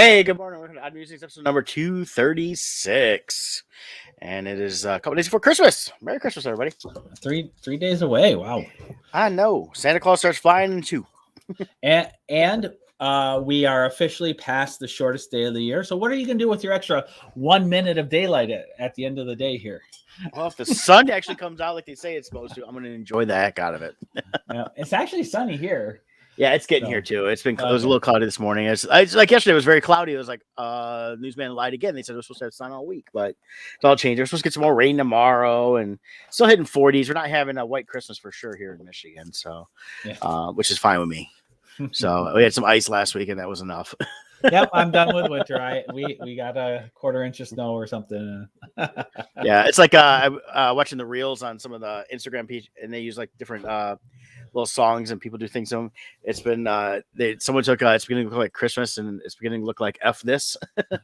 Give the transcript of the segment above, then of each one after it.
Hey, good morning. Welcome to Odd Musings, episode number 236. And it is a couple days before Christmas. Merry Christmas, everybody. Three days away. Wow. I know. Santa Claus starts flying in 2. And we are officially past the shortest day of the year. So what are you going to do with your extra 1 minute of daylight at the end of the day here? Well, if the sun actually comes out like they say it's supposed to, I'm going to enjoy the heck out of it. Yeah, it's actually sunny here. Yeah, it's getting here too. It was a little cloudy this morning. It's like yesterday. It was very cloudy. It was like newsman lied again. They said we're supposed to have sun all week, but it's all changed. We're supposed to get some more rain tomorrow, and still hitting 40s. We're not having a white Christmas for sure here in Michigan, so which is fine with me. So we had some ice last week, and that was enough. Yep, I'm done with winter. We got a 1/4 inch of snow or something. Yeah, it's like watching the reels on some of the Instagram page, and they use like different little songs, and people do things to them. It's been someone took it's beginning to look like Christmas, and it's beginning to look like F this.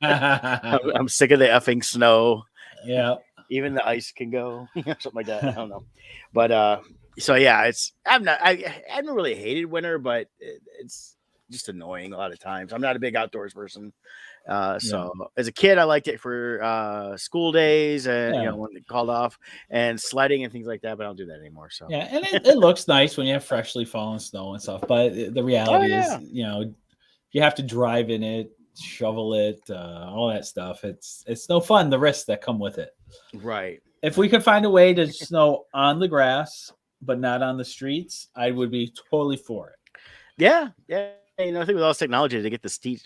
I'm sick of the effing snow. Yeah, even the ice can go, something like that. I don't know, but so yeah, I haven't really hated winter, but it's just annoying a lot of times. I'm not a big outdoors person. So as a kid, I liked it for school days and when they called off and sledding and things like that, but I don't do that anymore. So yeah, and it looks nice when you have freshly fallen snow and stuff. But the reality is, you have to drive in it, shovel it, all that stuff. It's no fun. The risks that come with it. Right. If we could find a way to snow on the grass but not on the streets, I would be totally for it. Yeah. I think with all this technology, they get the steep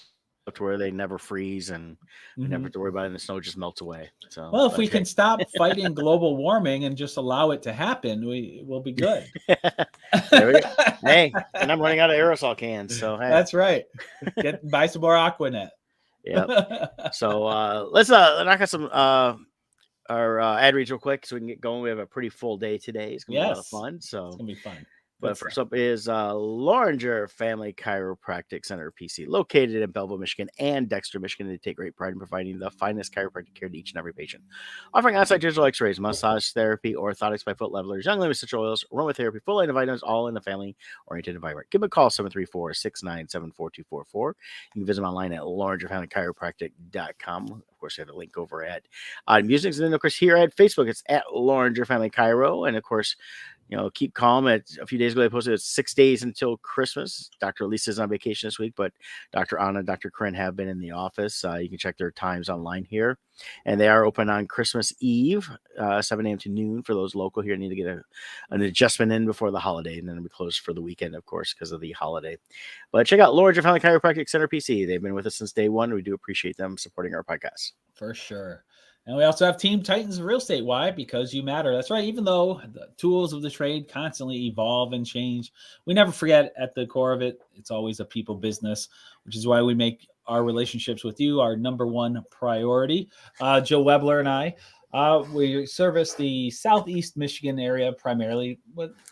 up to where they never freeze and we never have to worry about it, and the snow just melts away. So, well, if we can stop fighting global warming and just allow it to happen, we will be good. There we go. Hey, and I'm running out of aerosol cans, so hey. That's right. Buy some more Aquanet. Yeah. So let's knock out some our ad reads real quick so we can get going. We have a pretty full day today. It's gonna be a lot of fun. So it's gonna be fun. But first up is Loringer Family Chiropractic Center, PC, located in Belleville, Michigan, and Dexter, Michigan. They take great pride in providing the finest chiropractic care to each and every patient, offering on-site digital X-rays, massage therapy, orthotics by foot levelers, young limb essential oils, aromatherapy, full line of vitamins, all in the family-oriented environment. Give them a call 734-697-4244. You can visit them online at LoringerFamilyChiropractic.com. Of course, you have a link over at Musings, and then of course here at Facebook, it's at Loringer Family Chiro, and of course. Keep calm. A few days ago, they posted it's 6 days until Christmas. Dr. Lisa's on vacation this week, but Dr. Anna and Dr. Corinne have been in the office. You can check their times online here. And they are open on Christmas Eve, 7 a.m. to noon for those local here. Need to get an adjustment in before the holiday, and then we close for the weekend, of course, because of the holiday. But check out Loringer Family Chiropractic Center, PC. They've been with us since day one. We do appreciate them supporting our podcast. For sure. And we also have Team Titans Real Estate. Why? Because you matter. That's right. Even though the tools of the trade constantly evolve and change, we never forget at the core of it, it's always a people business, which is why we make our relationships with you our number one priority. Joe Webler and I, we service the Southeast Michigan area primarily.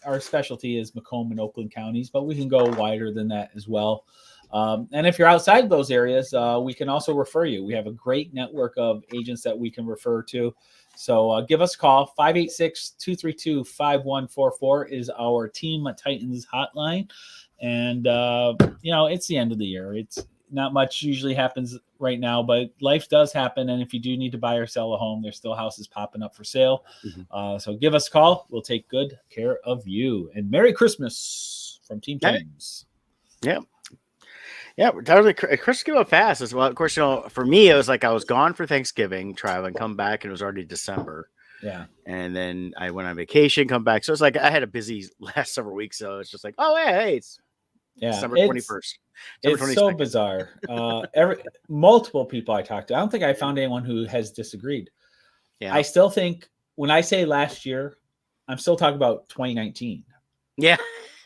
Our specialty is Macomb and Oakland counties, but we can go wider than that as well. And if you're outside those areas, we can also refer you. We have a great network of agents that we can refer to. So give us a call. 586-232-5144 is our Team Titans hotline. And, it's the end of the year. It's not much usually happens right now, but life does happen. And if you do need to buy or sell a home, there's still houses popping up for sale. So give us a call. We'll take good care of you. And Merry Christmas from Team Titans. Yeah. Yeah, totally. Christmas came up fast as well. Of course, for me, it was like I was gone for Thanksgiving, traveling, come back, and it was already December. Yeah. And then I went on vacation, come back. So it's like I had a busy last several weeks. So it's just like, oh, hey, it's December 21st. It's so bizarre. Multiple people I talked to, I don't think I found anyone who has disagreed. Yeah. I still think when I say last year, I'm still talking about 2019. Yeah.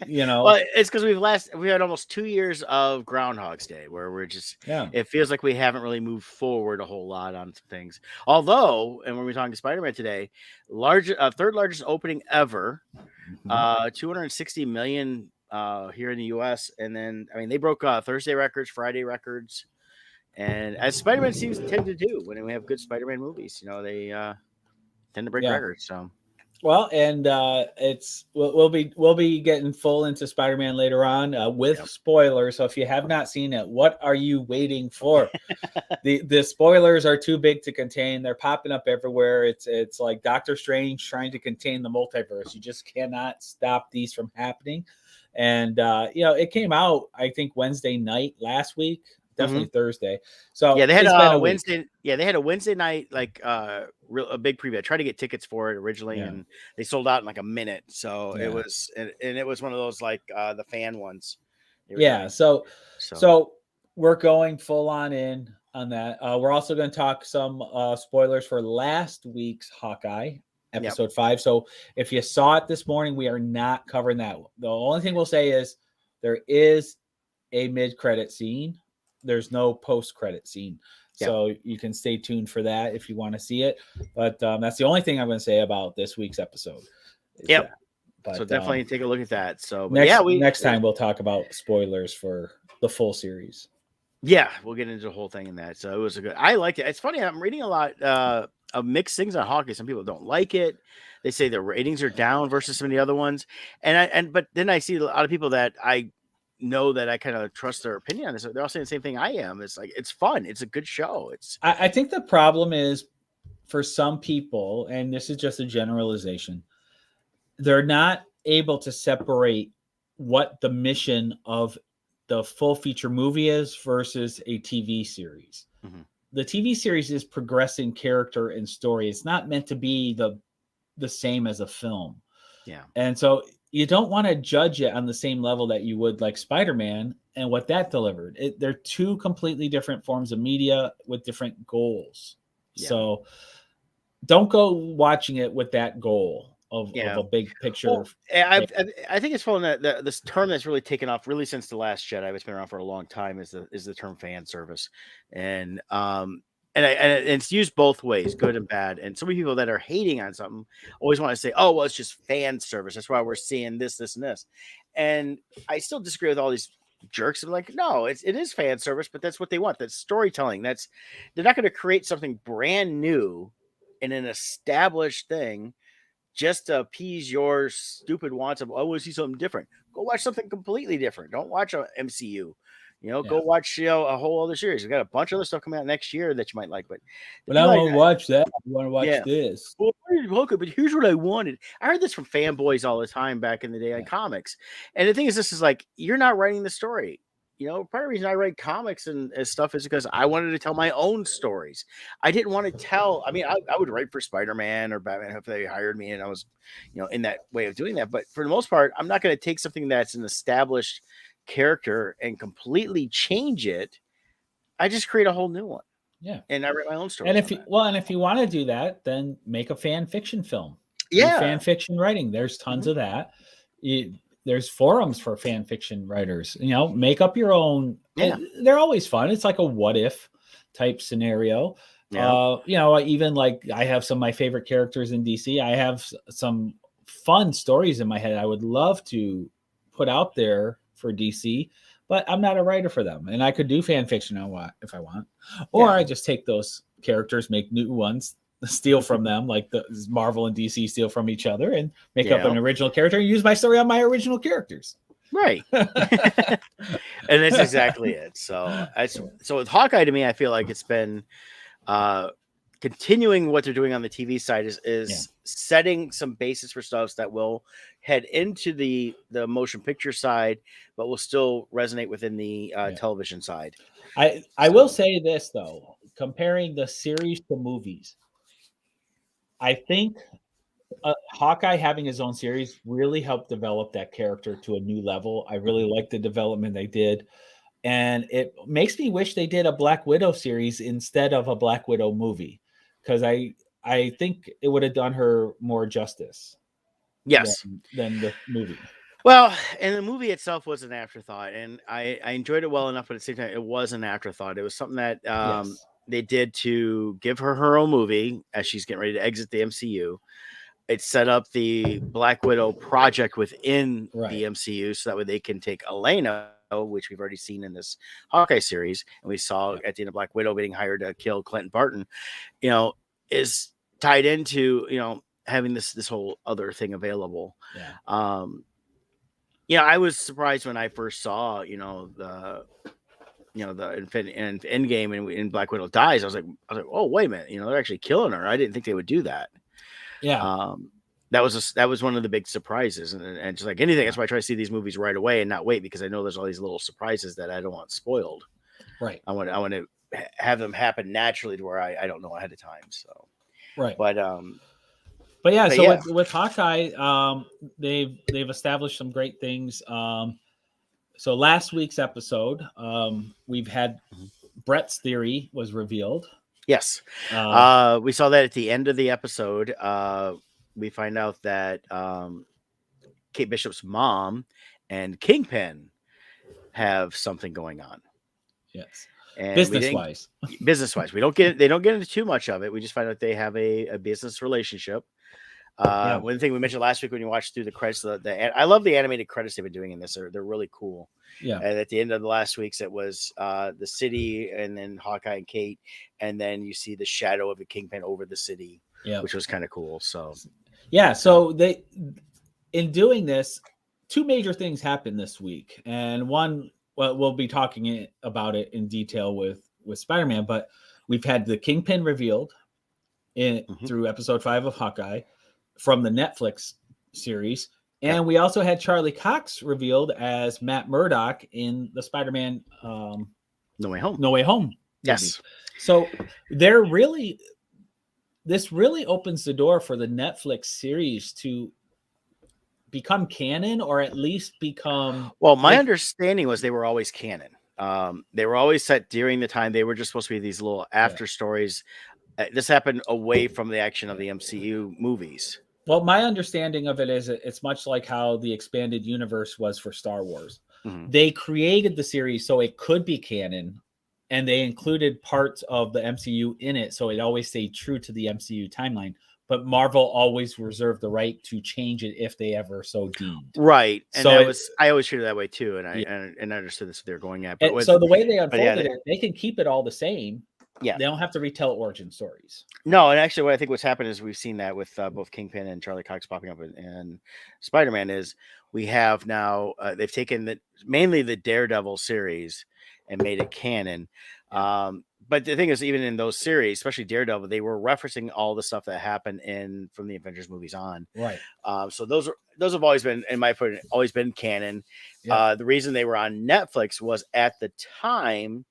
Well, it's because we had almost 2 years of Groundhog's Day where we're just it feels like we haven't really moved forward a whole lot on some things. Although, and when we're talking to Spider-Man today, third largest opening ever, 260 million here in the US, and then they broke Thursday records, Friday records, and as Spider-Man seems to tend to do when we have good Spider-Man movies, they tend to break records. So Well, and we'll be getting full into Spider-Man later on with Yep. spoilers. So if you have not seen it, what are you waiting for? The spoilers are too big to contain. They're popping up everywhere. It's like Doctor Strange trying to contain the multiverse. You just cannot stop these from happening. And it came out I think Wednesday night last week, Hmm. definitely Thursday. Yeah, So they had it's been a a week. Wednesday. Yeah, they had a Wednesday night a big preview. I tried to get tickets for it originally, Yeah. and they sold out in like a minute. So it Yeah. was, and it was one of those like the fan ones they were Yeah. doing. So So so we're going full on in on that. We're also going to talk some spoilers for last week's Hawkeye yep, episode 5. So if you saw it this morning, we are not covering that. The only thing we'll say is there is a mid-credit scene. There's no post-credit scene. yep, So you can stay tuned for that if you want to see it. But that's the only thing I'm going to say about this week's episode is yep. that. So But definitely take a look at that. So, but yeah, next time we'll talk about spoilers for the full series. yeah, we'll get into the whole thing in that. So it was a good. I liked it. It's funny. I'm reading a lot of mixed things on hockey. Some people don't like it. They say the ratings are down versus some of the other ones. But then I see a lot of people that I know that I kind of trust their opinion on this. They're all saying the same thing I am. It's like it's fun. It's a good show. It's I think the problem is for some people, and this is just a generalization, they're not able to separate what the mission of the full feature movie is versus a TV series. Mhm. The TV series is progressing character and story. It's not meant to be the same as a film. Yeah. And so you don't want to judge it on the same level that you would like Spider-Man and what that delivered. They're two completely different forms of media with different goals. Yeah. So don't go watching it with that goal of Yeah. a big picture. Well, I think it's fun that this term that's really taken off really since the Last Jedi. It's been around for a long time. Is the term fan service, and it's used both ways, good and bad. And so many people that are hating on something always want to say, "Oh, well, it's just fan service. That's why we're seeing this, this, and this." And I still disagree with all these jerks. I'm like, no, it is fan service, but that's what they want. That's storytelling. They're not going to create something brand new in an established thing just to appease your stupid wants of, oh, I want to see something different. Go watch something completely different. Don't watch a MCU. Yeah. Go watch a whole other series. We got a bunch of other stuff coming out next year that you might like, but the But I people want to watch that. I want to watch yeah. this. Well, okay, but here's what I wanted. I heard this from fanboys all the time back in the day on Yeah. comics. And the thing is, this is like, you're not writing the story. Part of the reason I write comics and stuff is because I wanted to tell my own stories. I didn't want to tell, I mean, I would write for Spider-Man or Batman if they hired me and I was, in that way of doing that. But for the most part, I'm not going to take something that's an established character and completely change it. I just create a whole new one. Yeah. And I write my own And stories if on you that. well, and if you want to do that, then make a fan fiction film. Do Yeah. fan fiction writing. There's tons of that. There's forums for fan fiction writers. Make up your own. Yeah. They're always fun. It's like a what if type scenario. Yeah. Even like I have some of my favorite characters in DC. I have some fun stories in my head I would love to put out there for DC, but I'm not a writer for them. And I could do fan fiction if I want. Or Yeah. I just take those characters, make new ones, steal from them, like the Marvel and DC steal from each other, and make up an original character and use my story on my original characters. Right. And that's exactly it. So with Hawkeye, to me, I feel like it's been continuing what they're doing on the TV side is setting some basis for stuff that will head into the motion picture side, but will still resonate within the television side. I will say this though, comparing the series to movies, I think Hawkeye having his own series really helped develop that character to a new level. I really like the development they did. And it makes me wish they did a Black Widow series instead of a Black Widow movie, because I think it would have done her more justice. Yes. Than the movie. Well, and the movie itself was an afterthought, and I enjoyed it well enough, but at the same time, it was an afterthought. It was something that they did to give her own movie as she's getting ready to exit the MCU. It set up the Black Widow project within the MCU, so that way they can take Elena, which we've already seen in this Hawkeye series, and we saw at the end of Black Widow being hired to kill Clinton Barton, is tied into, having this whole other thing available. Yeah. Um, I was surprised when I first saw, the end game and Black Widow dies. I was like, oh wait a minute, they're actually killing her. I didn't think they would do that. Yeah. Um, that was one of the big surprises, and just like anything, that's why I try to see these movies right away and not wait, because I know there's all these little surprises that I don't want spoiled. Right. I want to have them happen naturally to where I don't know ahead of time. So, Right. but yeah, but so yeah. with Hawkeye, they've established some great things. So last week's episode, we've had Brett's theory was revealed. Yes. We saw that at the end of the episode. We find out that Kate Bishop's mom and Kingpin have something going on. Yes. And business-wise. Business-wise. They don't get into too much of it. We just find out they have a business relationship. One thing we mentioned last week when you watched through the credits, I love the animated credits they've been doing in this. They're really cool. Yeah. And at the end of the last week's, it was the city, and then Hawkeye and Kate, and then you see the shadow of the Kingpin over the city, which was kind of cool. So, yeah. So they, in doing this, two major things happened this week, and one, well, we'll be talking about it in detail with Spider-Man, but we've had the Kingpin revealed through episode 5 of Hawkeye from the Netflix series. And we also had Charlie Cox revealed as Matt Murdock in the Spider-Man No Way Home. No Way Home movie. Yes. So this really opens the door for the Netflix series to become canon, or at least become... Well, my understanding was they were always canon. They were always set during the time. They were just supposed to be these little after stories. This happened away from the action of the MCU movies. Well, my understanding of it is it's much like how the expanded universe was for Star Wars. Mm-hmm. They created the series so it could be canon, and they included parts of the MCU in it, so it always stayed true to the MCU timeline. But Marvel always reserved the right to change it if they ever so deemed. Right, and so I always treated it that way too, and I understood this what they're going at. But so the way they unfolded it, they can keep it all the same. Yeah, they don't have to retell origin stories. No, and actually, what I think what's happened is we've seen that with both Kingpin and Charlie Cox popping up in Spider-Man. Is we have now they've taken mainly the Daredevil series and made it canon. But the thing is, even in those series, especially Daredevil, they were referencing all the stuff that happened from the Avengers movies on. Right. So those have always been, in my opinion, always been canon. Yeah. The reason they were on Netflix was at the time.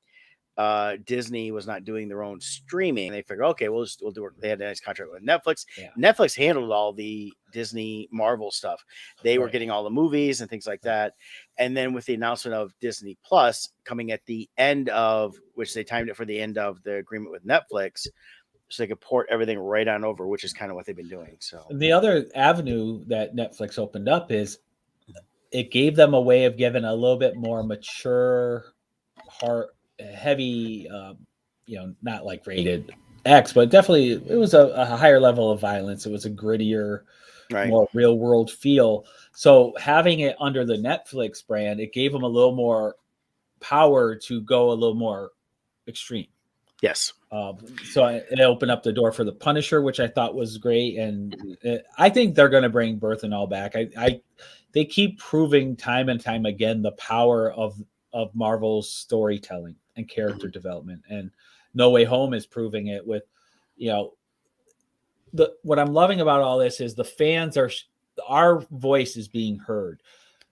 Disney was not doing their own streaming. They figured, okay, we'll do it. They had a nice contract with Netflix. Yeah. Netflix handled all the Disney Marvel stuff. They were getting all the movies and things like that. And then with the announcement of Disney Plus coming at the end of, which they timed it for the end of the agreement with Netflix, so they could port everything right on over, which is kind of what they've been doing. So the other avenue that Netflix opened up is it gave them a way of giving a little bit more mature, heavy, not like rated X, but definitely it was a higher level of violence. It was a grittier, more real world feel. So having it under the Netflix brand, it gave them a little more power to go a little more extreme. Yes. So it opened up the door for the Punisher, which I thought was great, and I think they're going to bring Berthenol back. They keep proving time and time again the power of Marvel's storytelling and character development, and No Way Home is proving it with, what I'm loving about all this is the fans our voice is being heard.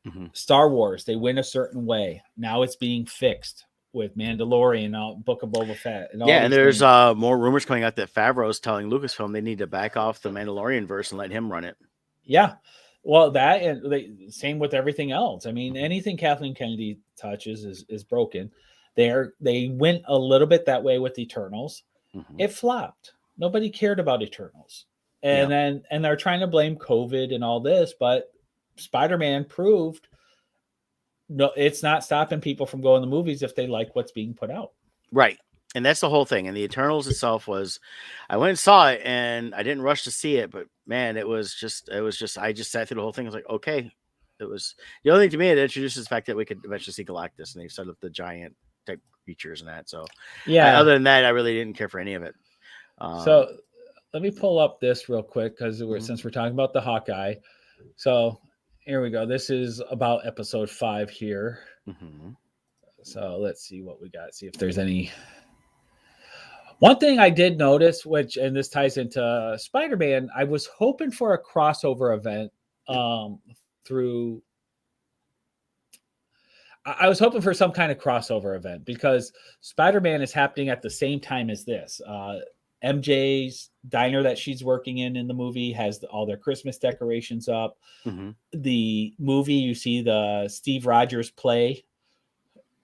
Mm-hmm. Star Wars, they went a certain way. Now it's being fixed with Mandalorian, Book of Boba Fett. And there's more rumors coming out that Favreau's telling Lucasfilm they need to back off the Mandalorian verse and let him run it. Yeah. Well, that, and same with everything else. I mean, anything Kathleen Kennedy touches is broken. They went a little bit that way with Eternals. Mm-hmm. It flopped. Nobody cared about Eternals. And they're trying to blame COVID and all this, but Spider-Man proved no, it's not stopping people from going to movies if they like what's being put out. Right. And that's the whole thing. And the Eternals itself was, I went and saw it and I didn't rush to see it, but man, I just sat through the whole thing. I was like, okay. It was the only thing to me that introduces the fact that we could eventually see Galactus, and they've set up the giant type creatures and that. So other than that, I really didn't care for any of it. let me pull up this real quick because Mhm. since we're talking about the Hawkeye. So here we go. This is about episode 5 here. Mhm. So let's see what we got. See if there's any. One thing I did notice, and this ties into Spider-Man, I was hoping for a crossover event through. I was hoping for some kind of crossover event because Spider-Man is happening at the same time as this. MJ's diner that she's working in the movie has all their Christmas decorations up. Mhm. The movie, you see the Steve Rogers play,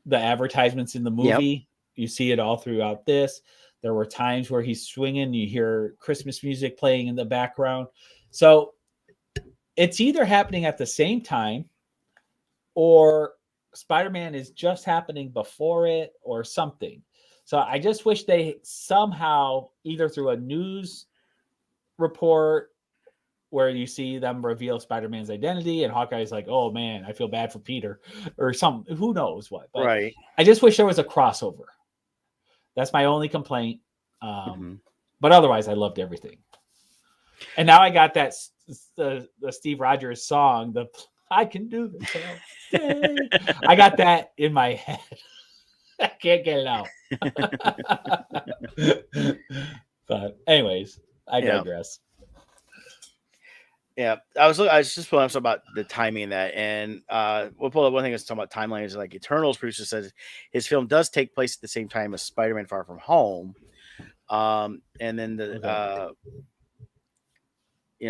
the advertisements in the Yep. movie. You see it all throughout this. There were times where he's swinging, you hear Christmas music playing in the background. So it's either happening at the same time or Spider-Man is just happening before it or something. So I just wish they somehow, either through a news report where you see them reveal Spider-Man's identity and Hawkeye's like, oh man, I feel bad for Peter or something, who knows what. But Right. I just wish there was a crossover. That's my only complaint. Mhm. But otherwise, I loved everything. And now I got that the Steve Rogers song, the I can do this. I got that in my head. I can't get it out. But anyways, I Yeah. digress. Yeah, I was just pulling up something about the timing of that, and we'll pull up one thing that's talking about timelines. Like Eternals producer says his film does take place at the same time as Spider-Man: Far From Home, and then Okay.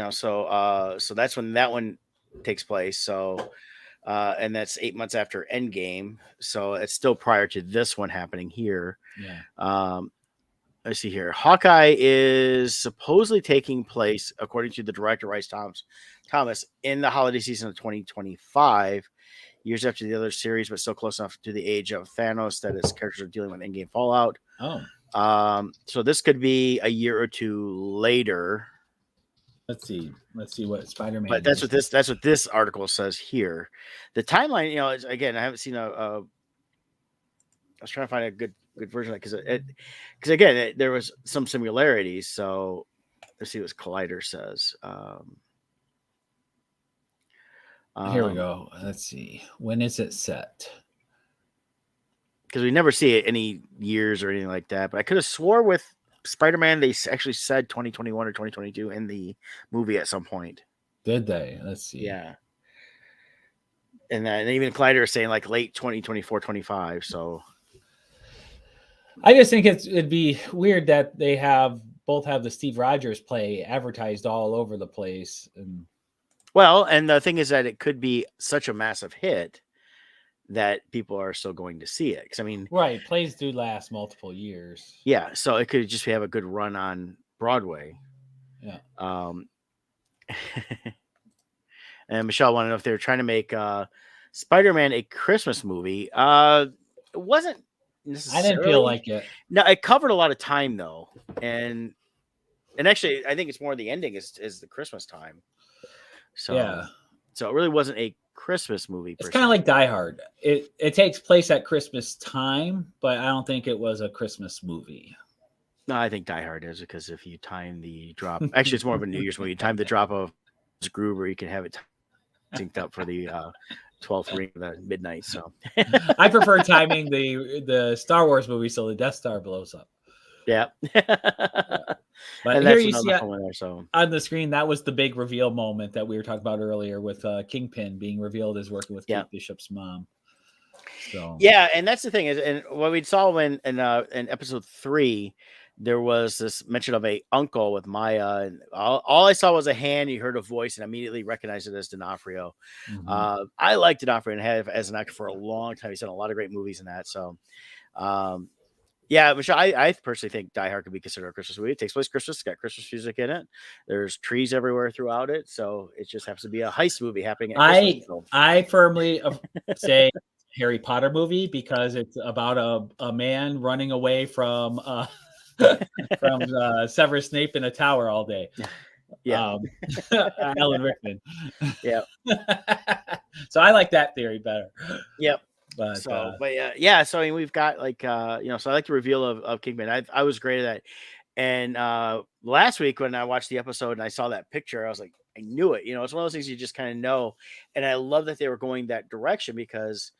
so that's when that one takes place. So, and that's 8 months after Endgame, so it's still prior to this one happening here. Yeah. Let's see here. Hawkeye is supposedly taking place, according to the director Thomas, in the holiday season of 2025, years after the other series, but still close enough to the age of Thanos that his characters are dealing with in-game fallout. Oh, So this could be a year or two later. let's see. Let's see what Spider-Man But is. that's what this article says here. The timeline, is, again, I haven't seen I was trying to find a good version of it because again, there was some similarities. So let's see what Collider says. Here we go. Let's see. When is it set? Because we never see it any years or anything like that. But I could have swore with Spider-Man they actually said 2021 or 2022 in the movie at some point. Did they? Let's see. Yeah. And then even Collider is saying like late 2024, 25. So I just think it'd be weird that they both have the Steve Rogers play advertised all over the place. And the thing is that it could be such a massive hit that people are still going to see it. Because I mean, right, plays do last multiple years. Yeah, so it could just have a good run on Broadway. Yeah. And Michelle wanted to know if they were trying to make Spider-Man a Christmas movie. It wasn't necessarily. I didn't feel like it. No, it covered a lot of time though, and actually, I think it's more the ending is the Christmas time. So Yeah. So it really wasn't a Christmas movie. It's kind of like Die Hard. It takes place at Christmas time, but I don't think it was a Christmas movie. No, I think Die Hard is because if you time the drop, actually, it's more of a New Year's movie. You time the drop of Gruber, you can have it synced up for the 12th ring of the midnight. So I prefer timing the Star Wars movie so the Death Star blows up. Yeah. But and here that's you see another one there. So on the screen, that was the big reveal moment that we were talking about earlier with Kingpin being revealed as working with Kate Bishop's mom. So yeah, and that's the thing is, and what we saw when in episode 3, there was this mention of a uncle with Maya, and all I saw was a hand. You heard a voice, and immediately recognized it as D'Onofrio. mhm. I liked D'Onofrio and had as an actor for a long time. He's done a lot of great movies in that. So, yeah, Michelle, I personally think Die Hard could be considered a Christmas movie. It takes place Christmas, it's got Christmas music in it. There's trees everywhere throughout it, so it just happens to be a heist movie happening at Christmas. I firmly say Harry Potter movie because it's about a man running away from Severus Snape in a tower all day. Yeah, Alan Rickman. Yeah. So I like that theory better. Yep. But so, yeah. So I mean, we've got like so I like the reveal of Kingpin. I was great at that, and last week when I watched the episode and I saw that picture, I was like, I knew it. It's one of those things you just kind of know. And I love that they were going that direction because,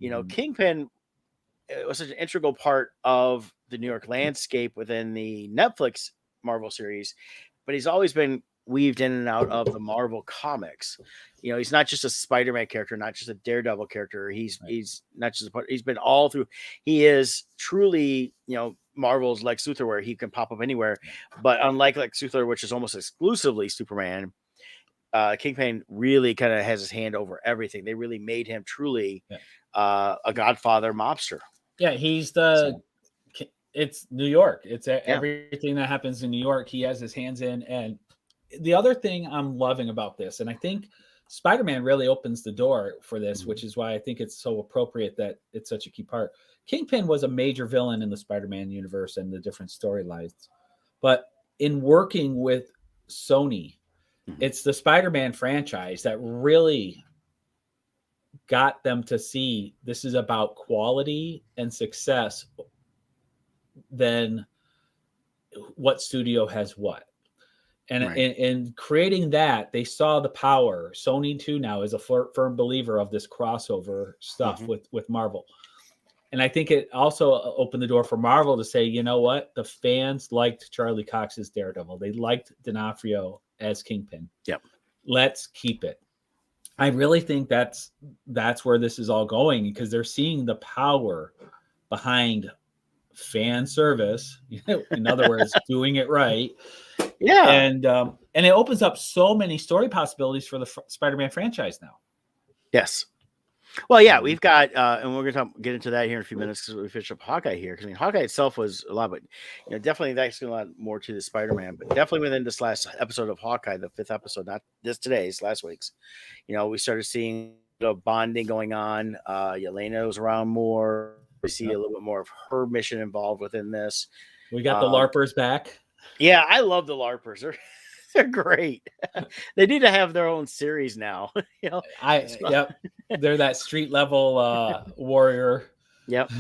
Mhm. Kingpin, it was such an integral part of the New York landscape within the Netflix Marvel series, but he's always been weaved in and out of the Marvel comics. He's not just a Spider-Man character, not just a Daredevil character. He's Right. he's not just a part. He's been all through. He is truly, Marvel's Lex Luthor, where he can pop up anywhere. Yeah. But unlike Lex Luthor, which is almost exclusively Superman, Kingpin really kind of has his hand over everything. They really made him truly Yeah. a Godfather mobster. Yeah, he's So it's New York. It's yeah. everything that happens in New York. He has his hands in. And the other thing I'm loving about this, and I think Spider-Man really opens the door for this, which is why I think it's so appropriate that it's such a key part. Kingpin was a major villain in the Spider-Man universe and the different storylines. But in working with Sony, it's the Spider-Man franchise that really got them to see this is about quality and success than what studio has what. And Right. in creating that, they saw the power. Sony too now is a firm believer of this crossover stuff with Marvel. And I think it also opened the door for Marvel to say, you know what? The fans liked Charlie Cox's Daredevil. They liked D'Onofrio as Kingpin. Yep. Let's keep it. I really think that's where this is all going, because they're seeing the power behind fan service. In other words, doing it right. Yeah. And it opens up so many story possibilities for the Spider-Man franchise now. Yes. Well, yeah, we've got, and we're going to get into that here in a few minutes because we finish up Hawkeye here. Because Hawkeye itself was a lot, but definitely that's a lot more to the Spider-Man. But definitely within this last episode of Hawkeye, the 5th episode, not this today's, last week's, we started seeing bonding going on. Yelena was around more. We see a little bit more of her mission involved within this. We got the LARPers back. Yeah, I love the LARPers. They're great. They need to have their own series now. Yep. They're that street level warrior. Yep.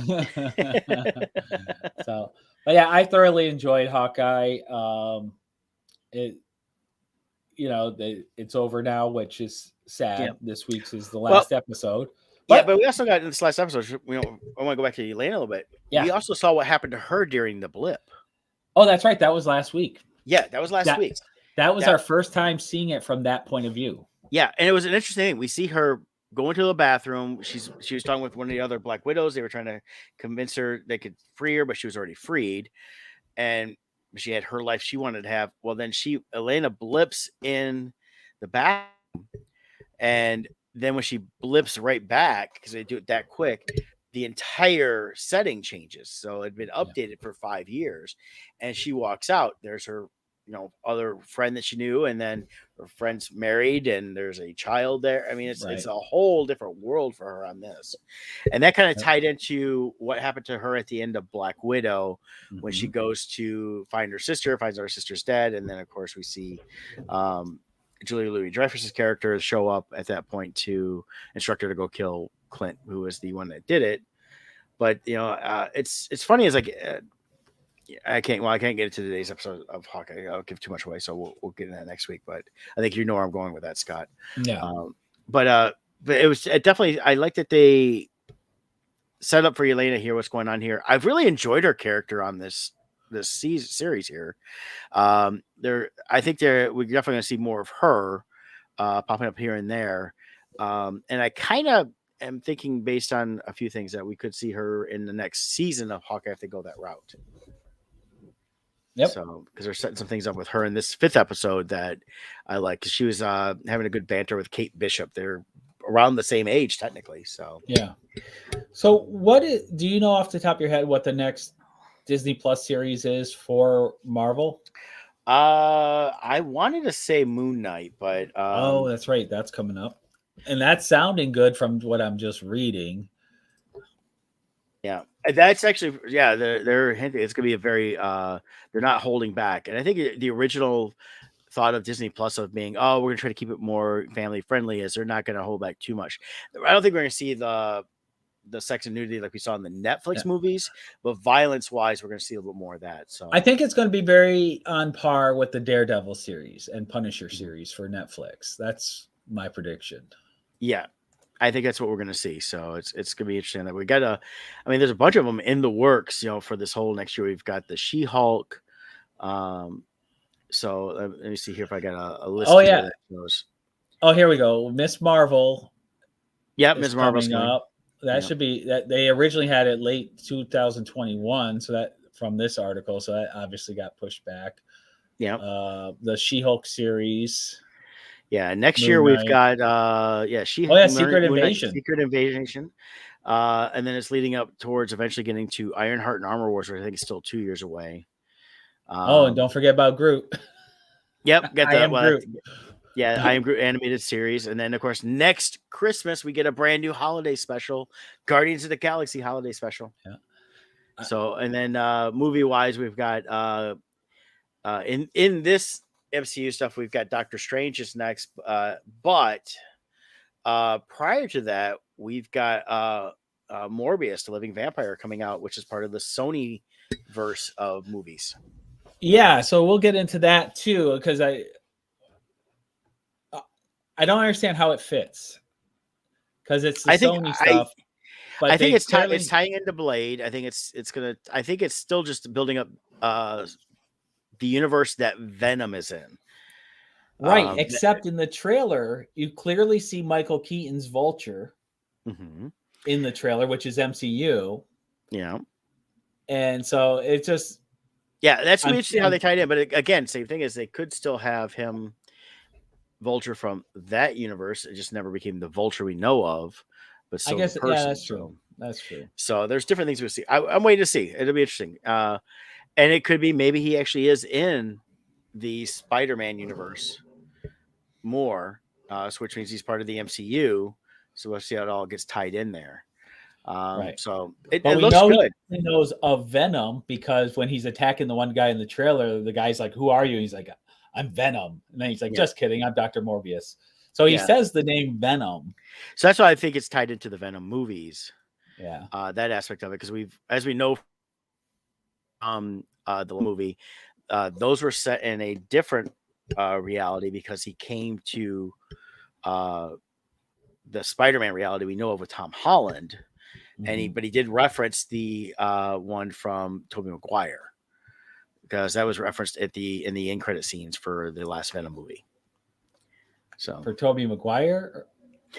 So, but yeah, I thoroughly enjoyed Hawkeye. It's over now, which is sad. Yep. This week's is the last episode. But we also got in this last episode. I want to go back to Elena a little bit. Yeah. We also saw what happened to her during the blip. Oh, that's right. That was last week. Yeah, that was last week. That was our first time seeing it from that point of view. Yeah, and it was an interesting thing. We see her go into the bathroom. She was talking with one of the other Black Widows. They were trying to convince her they could free her, but she was already freed. And she had her life she wanted to have. Well, then Elena blips in the bathroom. And then when she blips right back, because they do it that quick, the entire setting changes. So it had been updated for 5 years. And she walks out. There's her other friend that she knew, and then her friend's married, and there's a child there. I mean, it's a whole different world for her on this. And that kind of tied into what happened to her at the end of Black Widow, when she goes to find her sister, finds her sister's dead. And then, of course, we see Julia Louis-Dreyfus's character show up at that point to instruct her to go kill Clint, who was the one that did it. But, it's funny, is like, I can't get into today's episode of Hawkeye. I'll give too much away, so we'll get into that next week. But I think you know where I'm going with that, Scott. Yeah. But it was definitely, I like that they set up for Elena here. What's going on here? I've really enjoyed her character on this series here. I think we're definitely going to see more of her popping up here and there. And I kind of am thinking, based on a few things, that we could see her in the next season of Hawkeye if they go that route. Yep. So, because they're setting some things up with her in this 5th episode that I like, because she was having a good banter with Kate Bishop. They're around the same age, technically. So, yeah. So, do you know off the top of your head what the next Disney Plus series is for Marvel? I wanted to say Moon Knight, but oh, that's right, that's coming up, and that's sounding good from what I'm just reading. Yeah, that's actually, they're hinting it's gonna be a very they're not holding back. And I think the original thought of Disney Plus of being, we're gonna try to keep it more family friendly, is they're not gonna hold back too much. I don't think we're gonna see the the sex and nudity like we saw in the Netflix movies, but violence wise, we're going to see a little bit more of that. So I think it's going to be very on par with the Daredevil series and Punisher series for Netflix. That's my prediction. Yeah, I think that's what we're going to see. So it's going to be interesting that we got I mean, there's a bunch of them in the works, for this whole next year. We've got the She-Hulk. So let me see here if I got a list. Oh, here yeah. that shows. Oh, here we go. Miss Marvel. Yeah, Ms. Marvel's coming up. That should be that. They originally had it late 2021. So that from this article. So that obviously got pushed back. Yeah. The She-Hulk series. Yeah, next Moon year we've Knight. got Secret Invasion. Secret Invasion. And then it's leading up towards eventually getting to Ironheart and Armor Wars, which I think is still 2 years away. And don't forget about Groot. Yep, got that. Groot. Yeah, I Am Groot animated series. And then of course next Christmas we get a brand new holiday special, Guardians of the Galaxy holiday special. Yeah. So and then movie wise we've got in this MCU stuff, we've got Doctor Strange is next, but prior to that, we've got Morbius, the Living Vampire, coming out, which is part of the Sony verse of movies. Yeah, so we'll get into that too, because I don't understand how it fits, because it's the Sony stuff. But I think it's tying into Blade. I think it's still just building up the universe that Venom is in. Right, except in the trailer, you clearly see Michael Keaton's Vulture in the trailer, which is MCU. Yeah. And so it just... Yeah, that's interesting how they tied in. But again, same thing is they could still have him, Vulture, from that universe. It just never became the Vulture we know of. But still, I guess, the person. Yeah, that's true. That's true. So there's different things we'll see. I'm waiting to see. It'll be interesting. And it could be maybe he actually is in the Spider-Man universe more, which means he's part of the MCU. So we'll see how it all gets tied in there. Right. So it looks good. He knows of Venom because when he's attacking the one guy in the trailer, the guy's like, "Who are you?" He's like, "I'm Venom." And then he's like, "Just kidding, I'm Dr. Morbius." So he says the name Venom. So that's why I think it's tied into the Venom movies. Yeah. That aspect of it, because as we know the movie, those were set in a different reality because he came to the Spider-Man reality we know of with Tom Holland. But he did reference the one from Tobey Maguire, because that was referenced in the end credit scenes for the last Venom movie. So for Tobey Maguire,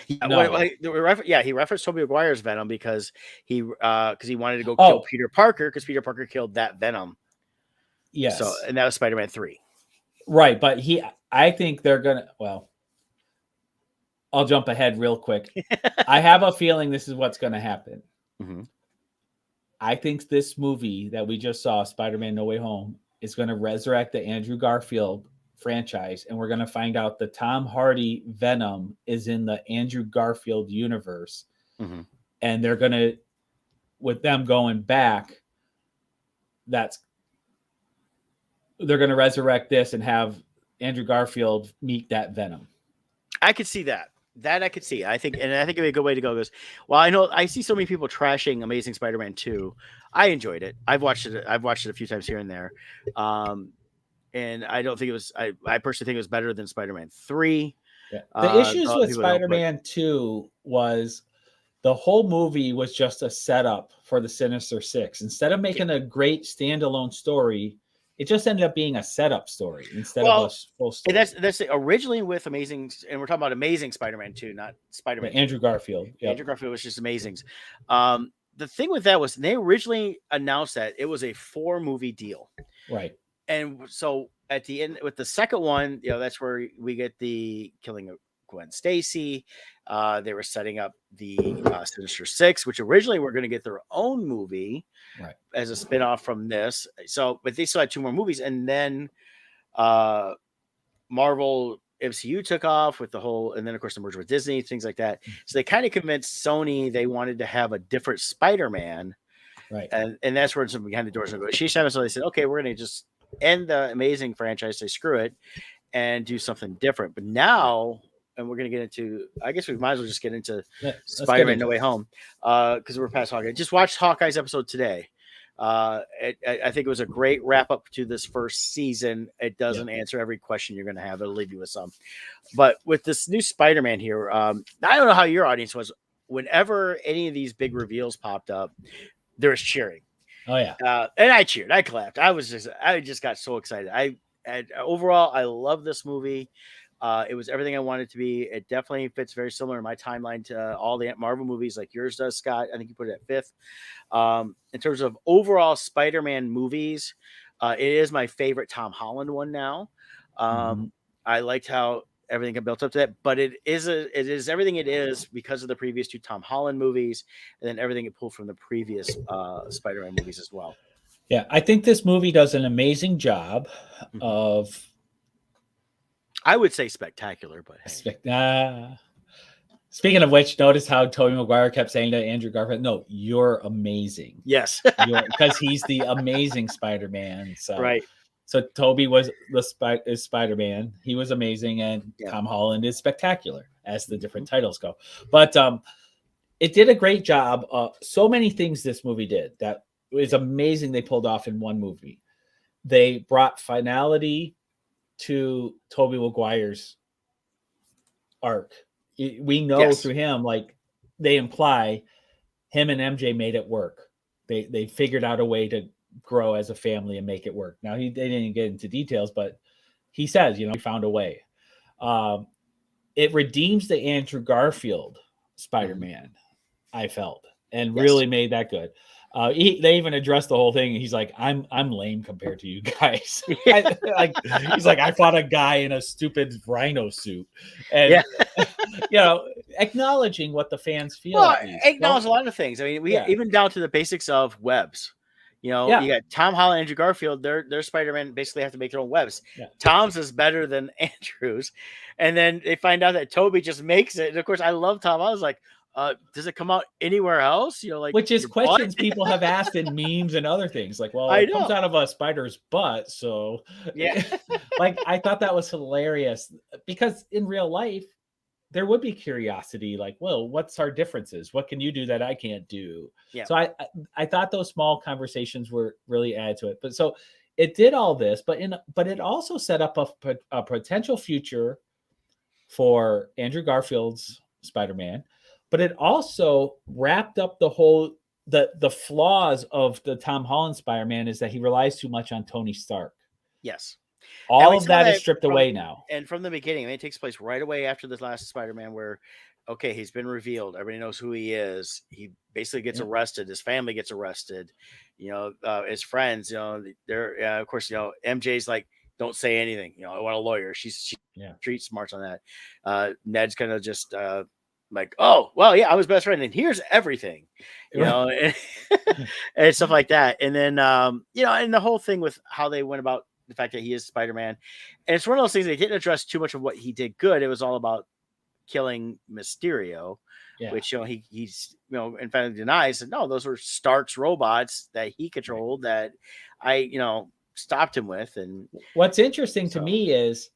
he referenced Tobey Maguire's Venom because he wanted to go kill Peter Parker, because Peter Parker killed that Venom. Yes. So and that was Spider-Man 3. Right, but I think they're gonna. Well, I'll jump ahead real quick. I have a feeling this is what's going to happen. I think this movie that we just saw, Spider-Man No Way Home, is going to resurrect the Andrew Garfield franchise, and we're going to find out the Tom Hardy Venom is in the Andrew Garfield universe. And they're going to, with them going back, they're going to resurrect this and have Andrew Garfield meet that Venom. I could see that. That I could see. I think it'd be a good way to go. Because, well, I know I see so many people trashing Amazing Spider-Man 2. I enjoyed it. I've watched it a few times here and there. And I don't think it was. I personally think it was better than Spider-Man 3. Yeah. The issues with Spider-Man 2 was the whole movie was just a setup for the Sinister Six. Instead of making a great standalone story, it just ended up being a setup story instead of a full story. And that's originally with Amazing, and we're talking about Amazing Spider-Man 2, not Spider-Man. Andrew Garfield. Yep. Andrew Garfield was just Amazings. The thing with that was they originally announced that it was a 4-movie deal. Right. And so at the end, with the second one, that's where we get the killing of Gwen Stacy. They were setting up the Sinister Six, which originally were going to get their own movie, right, as a spinoff from this. So, but they still had 2 more movies, and then Marvel MCU took off with the whole, and then of course the merger with Disney, things like that. So they kind of convinced Sony they wanted to have a different Spider-Man, right? And that's where some behind the doors negotiation. So they said, okay, we're going to just end the Amazing franchise, say screw it, and do something different. But now and we're going to get into, I guess we might as well just get into Let's get Spider-Man No into Way it. Home, because we're past Hawkeye. Just watched Hawkeye's episode today. I think it was a great wrap up to this first season. It doesn't answer every question you're going to have. It'll leave you with some. But with this new Spider-Man here, I don't know how your audience was. Whenever any of these big reveals popped up, there was cheering. Oh yeah. And I cheered. I clapped. I just got so excited. Overall, I love this movie. It was everything I wanted it to be. It definitely fits very similar in my timeline to all the Marvel movies, like yours does, Scott. I think you put it at fifth. In terms of overall Spider-Man movies, it is my favorite Tom Holland one now. I liked how everything got built up to that, but it is everything it is because of the previous two Tom Holland movies, and then everything it pulled from the previous Spider-Man movies as well. Yeah, I think this movie does an amazing job of. I would say spectacular, but speaking of which, notice how Tobey Maguire kept saying to Andrew Garfield, "No, you're amazing." Yes, because he's the amazing Spider-Man. So right. So Tobey was is Spider-Man. He was amazing, and Tom Holland is spectacular, as the different titles go. But it did a great job. So many things this movie did that was amazing. They pulled off in one movie. They brought finality to Tobey Maguire's arc. We know through him, like they imply, him and MJ made it work. They figured out a way to grow as a family and make it work. Now they didn't get into details, but he says, we found a way. It redeems the Andrew Garfield Spider-Man, I felt, and really made that good. They even addressed the whole thing. And he's like, I'm lame compared to you guys. He's like, I fought a guy in a stupid rhino suit, and acknowledging what the fans feel. Well, acknowledge a lot of things. I mean, we even down to the basics of webs. You got Tom Holland, Andrew Garfield. Their Spider-Man basically have to make their own webs. Yeah. Tom's is better than Andrew's, and then they find out that Tobey just makes it. And of course, I love Tom. I was like, does it come out anywhere else? Which is questions people have asked in memes and other things. Like, well, it comes out of a spider's butt, so I thought that was hilarious because in real life, there would be curiosity, like, well, what's our differences? What can you do that I can't do? Yeah. So I thought those small conversations were really added to it. But so it did all this, but it also set up a potential future for Andrew Garfield's Spider-Man, but it also wrapped up the whole the flaws of the Tom Holland Spider-Man is that he relies too much on Tony Stark. Yes. All of that is stripped away now. And from the beginning, it takes place right away after this last Spider-Man where, okay, he's been revealed. Everybody knows who he is. He basically gets arrested. His family gets arrested. His friends, they're, of course, MJ's like, don't say anything. I want a lawyer. She's street smarts on that. Ned's kind of just like, oh, well, yeah, I was best friend. And here's everything, and stuff like that. And then, and the whole thing with how they went about the fact that he is Spider-Man. And it's one of those things they didn't address too much of what he did good. It was all about killing Mysterio, which, he's, in fact denies that, no, those were Stark's robots that he controlled that I, stopped him with. And what's interesting to me is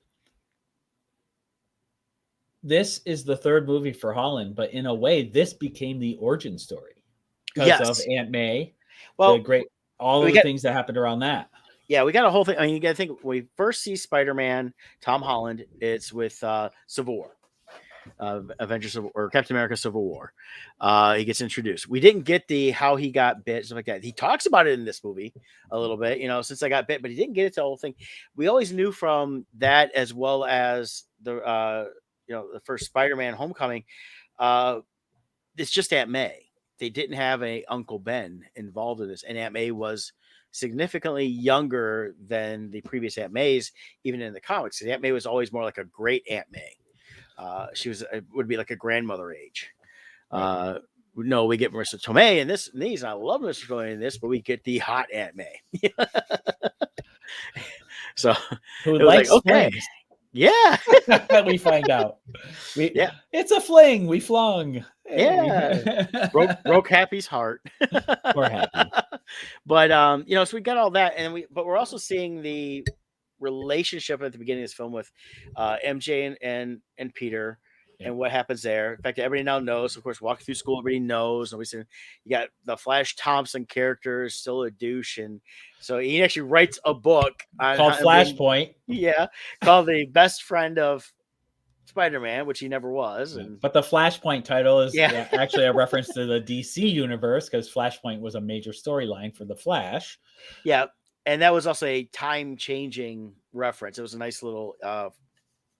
this is the third movie for Holland, but in a way, this became the origin story because of Aunt May. Well, all of the things that happened around that. Yeah, we got a whole thing. I mean, you got to think when we first see Spider-Man, Tom Holland, it's with Civil War, Avengers or Captain America Civil War. He gets introduced. We didn't get how he got bit, stuff like that. He talks about it in this movie a little bit, since I got bit, but he didn't get it to the whole thing. We always knew from that, as well as the first Spider-Man Homecoming, it's just Aunt May. They didn't have a Uncle Ben involved in this, and Aunt May was significantly younger than the previous Aunt Mays, even in the comics. Aunt May was always more like a great Aunt May. She would be like a grandmother age. No, we get Marissa Tomei in these. And I love Marissa Tomei in this, but we get the hot Aunt May. So who likes okay. Flings. Yeah. We find out. It's a fling. We flung. Yeah. broke Happy's heart. Poor Happy. But so we got all that, but we're also seeing the relationship at the beginning of this film with MJ and Peter. Yeah. and what happens there. In fact, everybody now knows. Of course, walking through school, everybody knows. You got the Flash Thompson character is still a douche, and so he actually writes a book on Called how being, Flashpoint. yeah, called the best friend of Spider-Man, which he never was, Yeah. and But the Flashpoint title is yeah, actually a reference to the DC universe because Flashpoint was a major storyline for the Flash. yeah, and that was also a time-changing reference. It was a nice little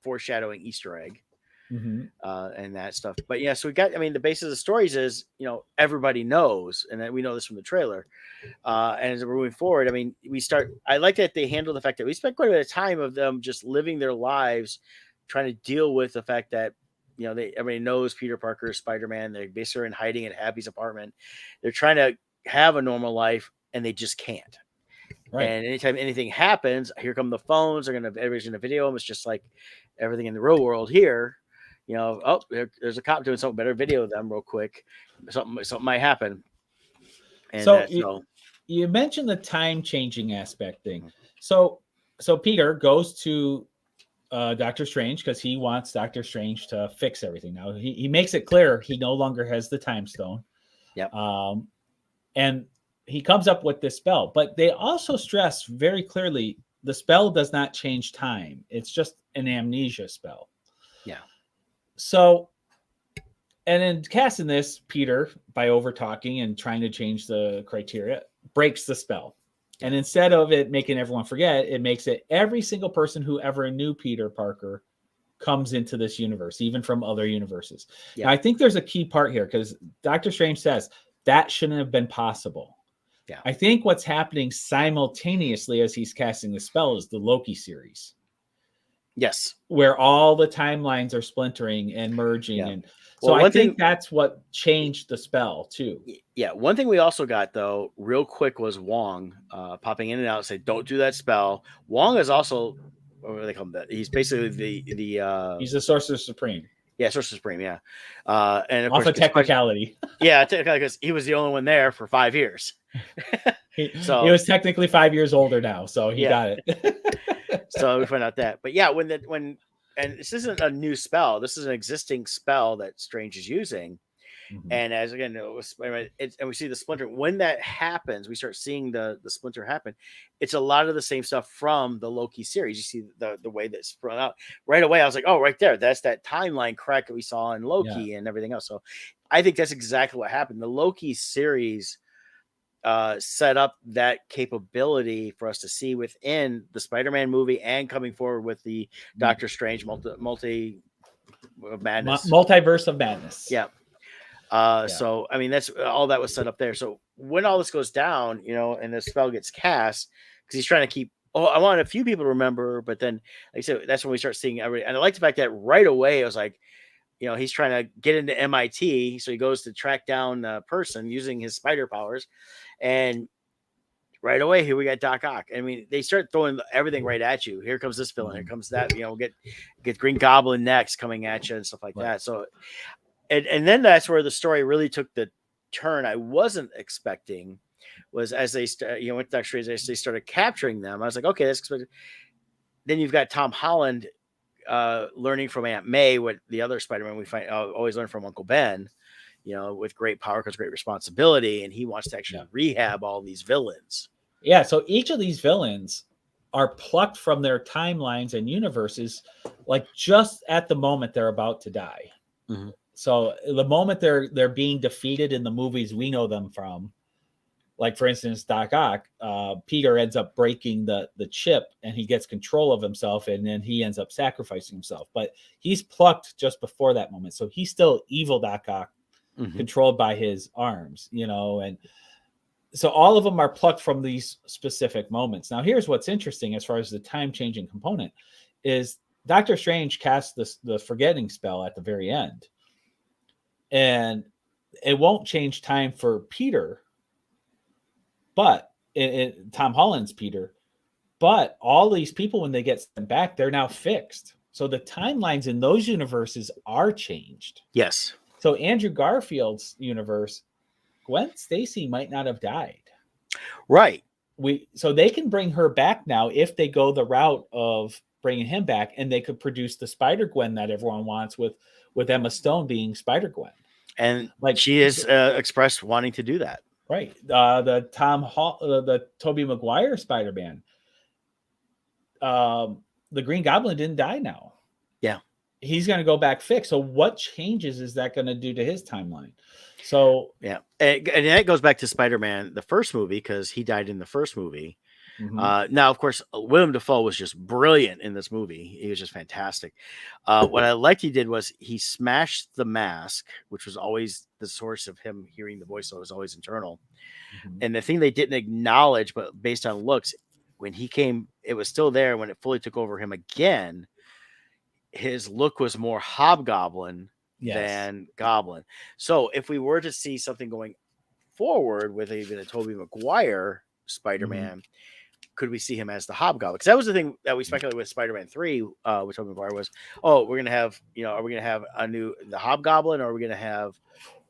foreshadowing Easter egg. Mm-hmm. And that stuff. But yeah, so we got, I mean, the basis of the stories is, everybody knows, and we know this from the trailer. And as we're moving forward, I mean, I like that they handle the fact that we spent quite a bit of time of them just living their lives, trying to deal with the fact that, everybody knows Peter Parker is Spider-Man. They basically are in hiding at Happy's apartment. They're trying to have a normal life and they just can't. Right. And anytime anything happens, here come the phones. Everybody's gonna video them. It's just like everything in the real world here. There's a cop doing something. Better video them real quick. Something might happen. And So you mentioned the time changing aspect thing. So Peter goes to Doctor Strange because he wants Doctor Strange to fix everything. Now he makes it clear he no longer has the time stone. Yep. And he comes up with this spell, but they also stress very clearly the spell does not change time. It's just an amnesia spell. Yeah. So, and in casting this, Peter, by over talking and trying to change the criteria, breaks the spell. And instead of it making everyone forget, it makes it every single person who ever knew Peter Parker comes into this universe, even from other universes. Yeah. Now, I think there's a key part here because Doctor Strange says that shouldn't have been possible. Yeah. I think what's happening simultaneously as he's casting the spell is the Loki series. Yes. Where all the timelines are splintering and merging. Yeah. And so I think that's what changed the spell too. Yeah. One thing we also got though, real quick, was Wong popping in and out and say, don't do that spell. Wong is also, what do they call him? That he's basically the he's the Sorcerer Supreme. Yeah, Sorcerer Supreme, yeah. And of off course, a technicality. Yeah, technically, because he was the only one there for 5 years. He was technically 5 years older now, so he got it. So we find out that. But yeah, and this isn't a new spell. This is an existing spell that Strange is using. Mm-hmm. And as again, and we see the splinter. When that happens, we start seeing the splinter happen. It's a lot of the same stuff from the Loki series. You see the way that's sprung out right away. I was like, oh, right there, that's that timeline crack that we saw in Loki and everything else. So I think that's exactly what happened. The Loki series set up that capability for us to see within the Spider-Man movie and coming forward with the Doctor Strange multiverse of madness. Yeah. So I mean, that's all that was set up there. So when all this goes down, and the spell gets cast, because he's trying to keep. Oh, I want a few people to remember, but then, like I said, that's when we start seeing everybody. And I like the fact that right away, I was like, he's trying to get into MIT, so he goes to track down the person using his spider powers, and right away here we got Doc Ock. I mean, they start throwing everything right at you. Here comes this villain. Here comes that. Get Green Goblin next coming at you and stuff like that. So. And then that's where the story really took the turn I wasn't expecting, was as they went to Doctor Strange, they started capturing them. I was like, okay, that's expected. Then you've got Tom Holland learning from Aunt May what the other Spider-Man we find always learn from Uncle Ben, with great power comes great responsibility, and he wants to actually rehab all these villains. Yeah, so each of these villains are plucked from their timelines and universes, like just at the moment they're about to die. Mm-hmm. So the moment they're being defeated in the movies we know them from, like for instance, Doc Ock, Peter ends up breaking the chip and he gets control of himself, and then he ends up sacrificing himself. But he's plucked just before that moment. So he's still evil Doc Ock, controlled by his arms, and so all of them are plucked from these specific moments. Now, here's what's interesting as far as the time-changing component is Doctor Strange casts the forgetting spell at the very end. And it won't change time for Peter, but Tom Holland's Peter. But all these people, when they get sent back, they're now fixed. So the timelines in those universes are changed. Yes. So Andrew Garfield's universe, Gwen Stacy might not have died. Right. So they can bring her back now if they go the route of bringing him back, and they could produce the Spider-Gwen that everyone wants with with Emma Stone being Spider-Gwen. And Like, she has expressed wanting to do that. right. The Tobey Maguire Spider-Man. The Green Goblin didn't die now. Yeah. He's going to go back fixed. So what changes is that going to do to his timeline? So yeah, and that goes back to Spider-Man, the first movie, because he died in the first movie. Now, of course, Willem Dafoe was just brilliant in this movie. He was just fantastic. What I liked he did was he smashed the mask, which was always the source of him hearing the voice, so it was always internal. And the thing they didn't acknowledge, but based on looks, when he came, it was still there. When it fully took over him again, his look was more Hobgoblin than Goblin. So if we were to see something going forward with even a Tobey Maguire Spider-Man, could we see him as the Hobgoblin? Because that was the thing that we speculated with Spider-Man 3, with Tobey Maguire was, we're going to have, are we going to have the Hobgoblin, or are we going to have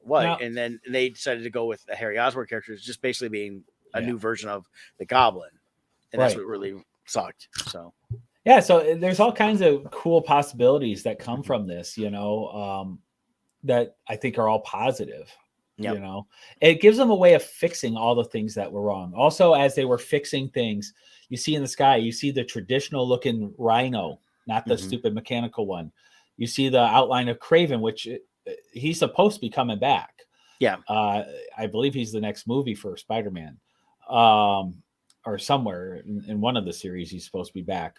what? Now, and then they decided to go with the Harry Osborn character, just basically being a new version of the Goblin. And that's what really sucked. So. Yeah, so there's all kinds of cool possibilities that come from this, that I think are all positive. Yep. It gives them a way of fixing all the things that were wrong. Also, as they were fixing things, you see in the sky, you see the traditional looking rhino, not the stupid mechanical one. You see the outline of Kraven, which he's supposed to be coming back. Yeah. I believe he's the next movie for Spider-Man. Or somewhere in one of the series, he's supposed to be back.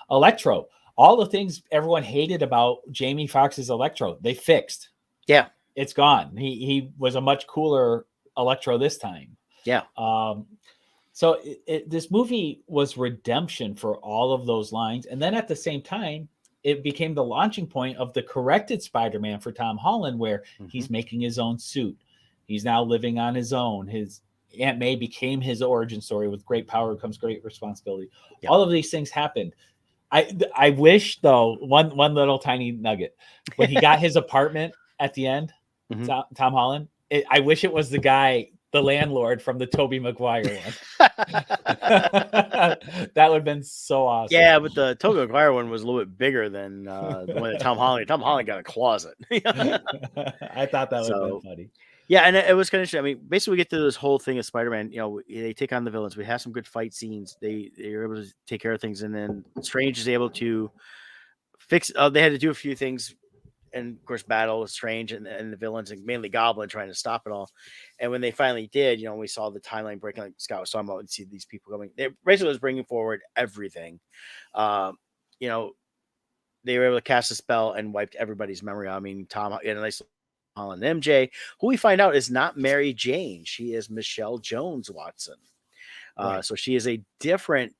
Electro, all the things everyone hated about Jamie Foxx's Electro, they fixed. Yeah, it's gone. He was a much cooler Electro this time. Yeah. So this movie was redemption for all of those lines, and then at the same time, it became the launching point of the corrected Spider-Man for Tom Holland, where he's making his own suit. He's now living on his own. His Aunt May became his origin story. With great power comes great responsibility. Yep. All of these things happened. I wish, though, one little tiny nugget. When he got his apartment at the end, Tom Holland, I wish it was the guy, the landlord from the Tobey Maguire one. That would have been so awesome. Yeah, but the Tobey Maguire one was a little bit bigger than the one that Tom Holland. Tom Holland got a closet. I thought that would have been funny. Yeah, and it was kind of interesting. I mean, basically, we get to this whole thing of Spider-Man. They take on the villains. We have some good fight scenes. They're able to take care of things, and then Strange is able to fix. They had to do a few things, and of course, battle with Strange and the villains, and mainly Goblin, trying to stop it all. And when they finally did, we saw the timeline breaking, like Scott was talking about, and see these people coming. They basically was bringing forward everything. They were able to cast a spell and wiped everybody's memory. I mean, Tom had a nice Holland MJ, who we find out is not Mary Jane. She is Michelle Jones Watson. Right. So she is a different,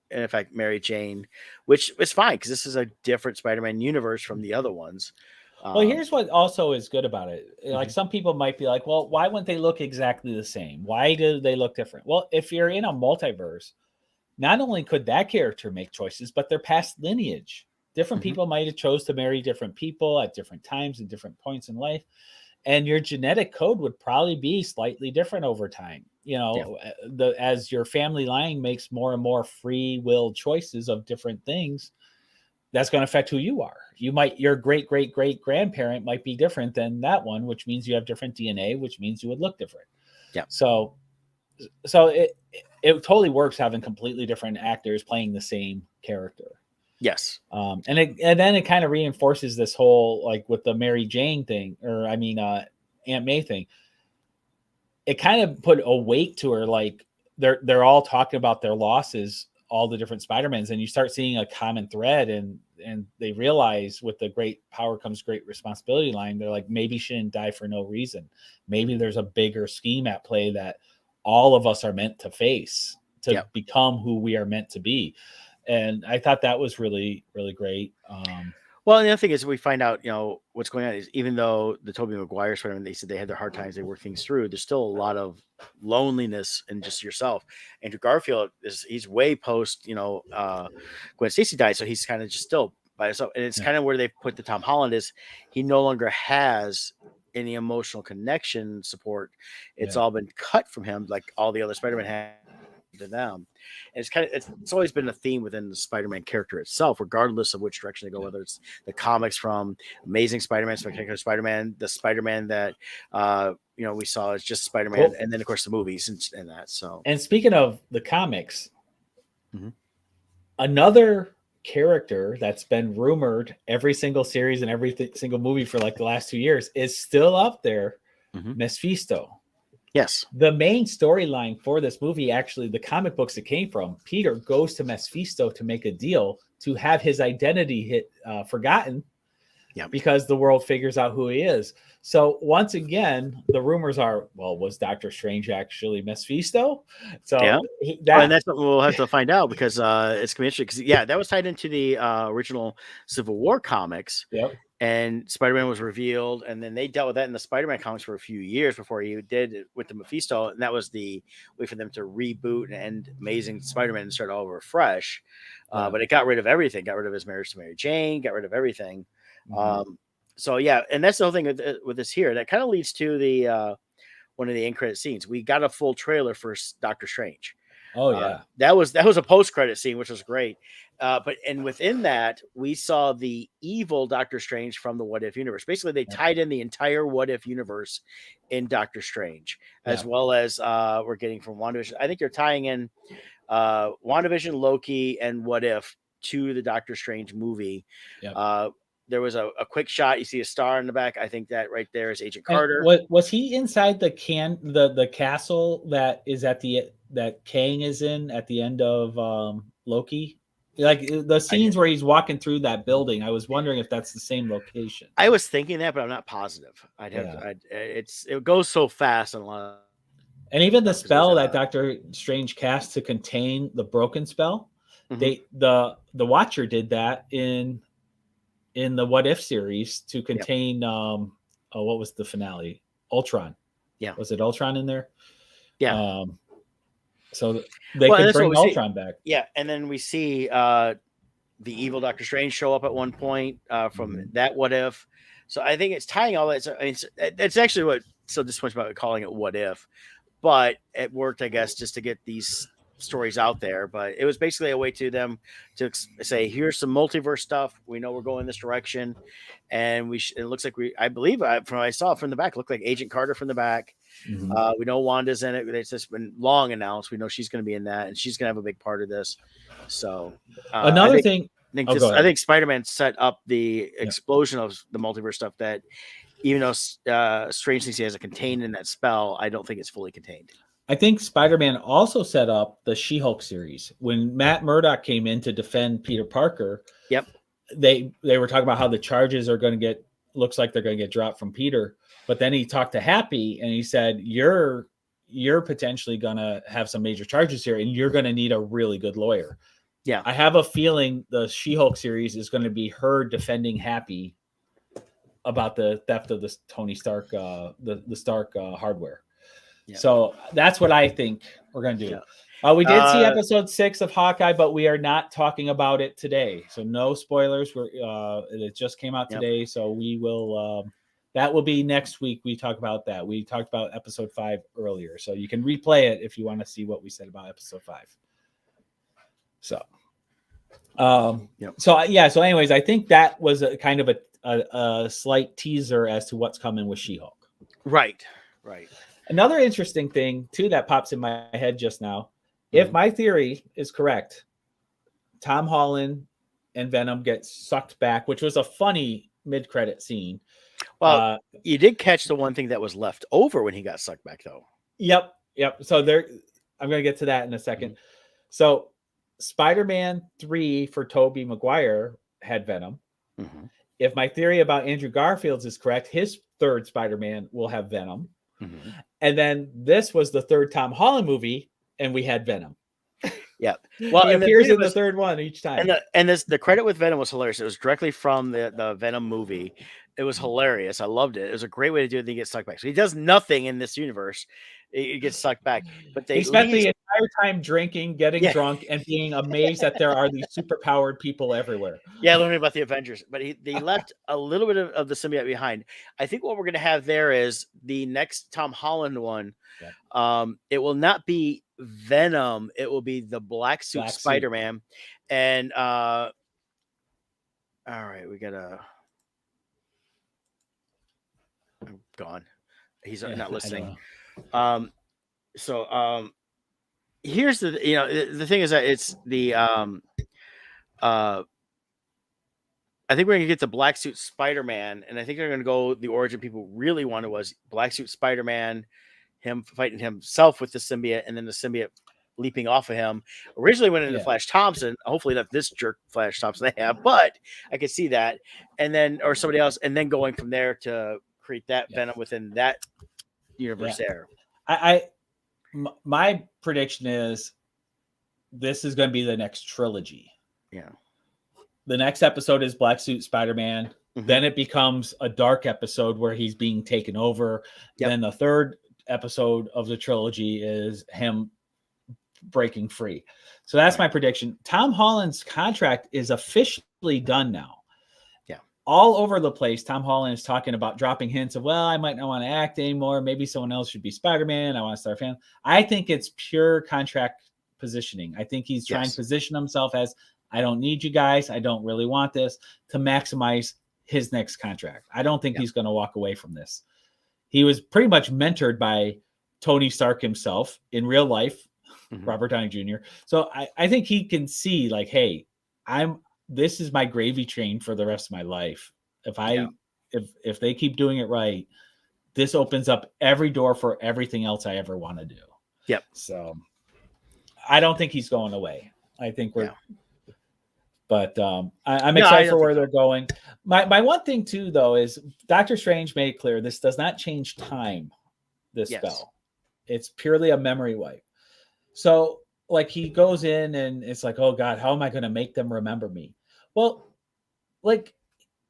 in fact, Mary Jane, which is fine because this is a different Spider-Man universe from the other ones. Well, here's what also is good about it. Like some people might be like, well, why wouldn't they look exactly the same? Why do they look different? Well, if you're in a multiverse, not only could that character make choices, but their past lineage. Different people might have chose to marry different people at different times and different points in life. And your genetic code would probably be slightly different over time. As your family line makes more and more free will choices of different things, that's going to affect who you are. Your great, great, great grandparent might be different than that one, which means you have different DNA, which means you would look different. Yeah. So it totally works having completely different actors playing the same character. Yes. And then it kind of reinforces this whole, like with the Mary Jane thing, or Aunt May thing. It kind of put a weight to her. Like they're all talking about their losses, all the different Spider-Mans, and you start seeing a common thread, and they realize with the great power comes great responsibility line. They're like, maybe she didn't die for no reason. Maybe there's a bigger scheme at play that all of us are meant to face to become who we are meant to be. And I thought that was really, really great. Well, and the other thing is we find out, what's going on is even though the Tobey Maguire Spider-Man, they said they had their hard times, they work things through, there's still a lot of loneliness in just yourself. Andrew Garfield he's way post, Gwen Stacy died. So he's kind of just still by himself. And it's kind of where they put the Tom Holland is he no longer has any emotional connection support. It's all been cut from him. Like all the other Spider-Man had to them. And it's always been a theme within the Spider-Man character itself, regardless of which direction they go, Yeah. whether it's the comics from Amazing Spider-Man, Spectacular Spider-Man, the Spider-Man that we saw as just Spider-Man, Well, and then of course the movies and that. So and speaking of the comics, Mhm. another character that's been rumored every single series and every single movie for like the last 2 years is still up there, Mhm. Mephisto. Yes. The main storyline for this movie, actually, the comic books it came from, Peter goes to Mephisto to make a deal to have his identity forgotten Yeah. because the world figures out who he is. So once again, the rumors are, well, was Doctor Strange actually Mephisto? So Yeah. that, And that's something we'll have to find out because it's gonna be interesting. Because that was tied into the original Civil War comics, yep, and Spider-Man was revealed, and then they dealt with that in the Spider-Man comics for a few years before he did it with the Mephisto, and that was the way for them to reboot and end Amazing Spider-Man and start all over fresh. yeah. But it got rid of everything, got rid of his marriage to Mary Jane, got rid of everything. Mhm. So yeah, and that's the whole thing with this here. That kind of leads to the one of the end credit scenes. We got a full trailer for Doctor Strange. Oh yeah, That was a post credit scene, which was great. And within that, we saw the evil Doctor Strange from the What If universe. Basically, they yep. tied in the entire What If universe in Doctor Strange, as Yeah. well as we're getting from WandaVision. I think you're tying in WandaVision, Loki, and What If to the Doctor Strange movie. Yep. There was a quick shot. You see a star in the back. I think that right there is Agent And Carter. was he inside the castle that is at that Kang is in at the end of Loki? Like the scenes where he's walking through that building, I was wondering if that's the same location. I was thinking that, but I'm not positive. I'd have Yeah. to. It goes so fast and a lot. And even the Because there's spell that Doctor Strange cast to contain the broken spell, Mhm. the Watcher did that in the What If series to contain what was the finale? Ultron. Yeah. Was it Ultron in there? Yeah. So they Well, and could that's what bring we see. Ultron back. Yeah, and then we see the evil Doctor Strange show up at one point from Mhm. that What If. So I think it's tying all that. It's actually what so disappointing about calling it What If, but it worked, I guess, just to get these stories out there. But it was basically a way to them to say, here's some multiverse stuff. We know we're going this direction, and it looks like I believe from what I saw from the back, it looked like Agent Carter from the back. Mhm. We know Wanda's in it. It's just been long announced. We know she's going to be in that, and she's going to have a big part of this. So I Another think thing. Oh, go I ahead. think Spider-Man set up the explosion of the multiverse stuff that even though Strange thinks he has it contained in that spell, I don't think it's fully contained. I think Spider-Man also set up the She-Hulk series when Matt Murdock came in to defend Peter Parker. Yep. They were talking about how the charges are going to get looks like they're going to get dropped from Peter, but then he talked to Happy and he said you're potentially going to have some major charges here and you're going to need a really good lawyer. Yeah. I have a feeling the She-Hulk series is going to be her defending Happy about the theft of the Tony Stark the Stark hardware. Yeah. So that's what I think we're going to do. Yeah. We did see episode 6 of Hawkeye, but we are not talking about it today. So no spoilers. It just came out today. So we will, that will be next week. We talk about that. We talked about episode 5 earlier. So you can replay it if you want to see what we said about episode 5. So, so anyways, I think that was a kind of a slight teaser as to what's coming with She-Hulk. Right. Another interesting thing too that pops in my head just now. If my theory is correct, Tom Holland and Venom get sucked back, which was a funny mid-credit scene. Well, you did catch the one thing that was left over when he got sucked back, though. Yep. So I'm going to get to that in a second. Mm-hmm. So Spider-Man 3 for Tobey Maguire had Venom. Mm-hmm. If my theory about Andrew Garfield's is correct, his third Spider-Man will have Venom. Mm-hmm. And then this was the third Tom Holland movie, and we had Venom. Yeah. Well, he appears in the third one each time. And the credit with Venom was hilarious. It was directly from the Venom movie. It was hilarious. I loved it. It was a great way to do it. He gets sucked back. So he does nothing in this universe. He gets sucked back. But he spent the entire time drinking, getting drunk, and being amazed that there are these superpowered people everywhere. Yeah, learning about the Avengers. But they left a little bit of the symbiote behind. I think what we're going to have there is the next Tom Holland one. Yeah. It will not be Venom, it will be the black suit Black suit. Spider-Man. And all right, we gotta. I'm gone. He's Yeah, not I don't listening. know. So here's the thing is that it's the uh I think we're gonna get the black suit Spider-Man, and I think they're gonna go the origin people really wanted was black suit Spider-Man, him fighting himself with the symbiote, and then the symbiote leaping off of him. Originally went into Yeah. Flash Thompson. Hopefully not this jerk Flash Thompson they have, but I could see that. And then or somebody else, and then going from there to create that Yeah. Venom within that universe there. My prediction is this is going to be the next trilogy. Yeah. The next episode is Black Suit Spider-Man. Mhm. Then it becomes a dark episode where he's being taken over. Yep. Then the third episode of the trilogy is him breaking free. So that's my prediction. Tom Holland's contract is officially done now. Yeah. All over the place, Tom Holland is talking about dropping hints of, well, I might not want to act anymore. Maybe someone else should be Spider-Man. I want to start a family. I think it's pure contract positioning. I think he's trying to position himself as, I don't need you guys. I don't really want this, to maximize his next contract. I don't think he's going to walk away from this. He was pretty much mentored by Tony Stark himself in real life, Robert Downey Jr. So I think he can see like, hey, this is my gravy train for the rest of my life. If they keep doing it right, this opens up every door for everything else I ever want to do. Yep. So I don't think he's going away. I think but I'm excited for where they're going. My one thing too, though, is Doctor Strange made it clear this does not change time. This spell, it's purely a memory wipe. So like he goes in and it's like, oh God, how am I going to make them remember me? Well, like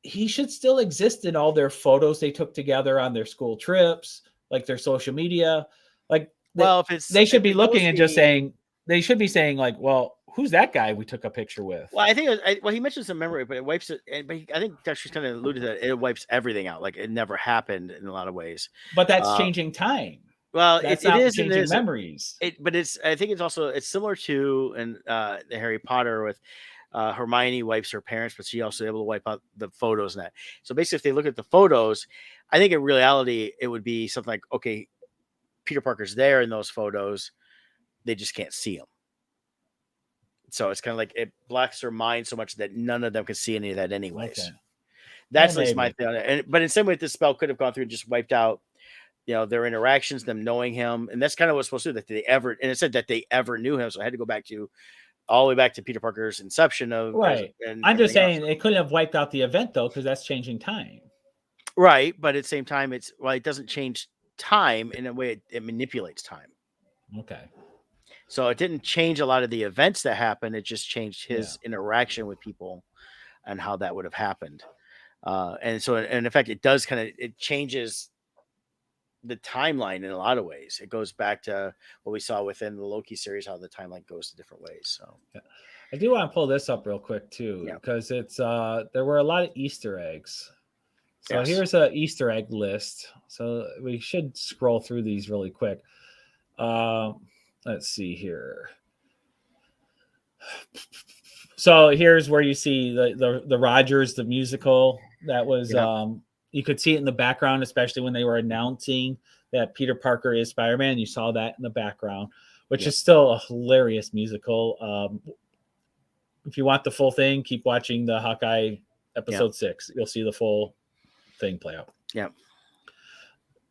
he should still exist in all their photos they took together on their school trips, like their social media. Like, they should be looking and just saying, they should be saying like, well, who's that guy we took a picture with? Well, I think he mentioned some memory, but it wipes it. But I think Dexter's kind of alluded that it wipes everything out. Like it never happened in a lot of ways. But that's changing time. Well, it is changing memories. But I think it's similar to the Harry Potter with Hermione wipes her parents, but she's also able to wipe out the photos and that. So basically, if they look at the photos, I think in reality it would be something like, okay, Peter Parker's there in those photos, they just can't see him. So it's kind of like it blocks her mind so much that none of them can see any of that anyways. Okay. That's at least my thing. But in some way, this spell could have gone through and just wiped out, their interactions, them knowing him. And that's kind of what's supposed to do, and it said that they ever knew him. So I had to go back all the way back to Peter Parker's inception of. Right. I'm just saying it couldn't have wiped out the event though, because that's changing time. Right. But at the same time, it doesn't change time in a way it manipulates time. Okay. So it didn't change a lot of the events that happened. It just changed his interaction with people and how that would have happened. And so, in effect, it changes the timeline in a lot of ways. It goes back to what we saw within the Loki series, how the timeline goes to different ways. So I do want to pull this up real quick too, because it's there were a lot of Easter eggs. So here's an Easter egg list. So we should scroll through these really quick. Let's see here. So here's where you see the Rogers, the musical that was, you could see it in the background, especially when they were announcing that Peter Parker is Spider-Man. You saw that in the background, which is still a hilarious musical. If you want the full thing, keep watching the Hawkeye episode 6. You'll see the full thing play out. Yeah.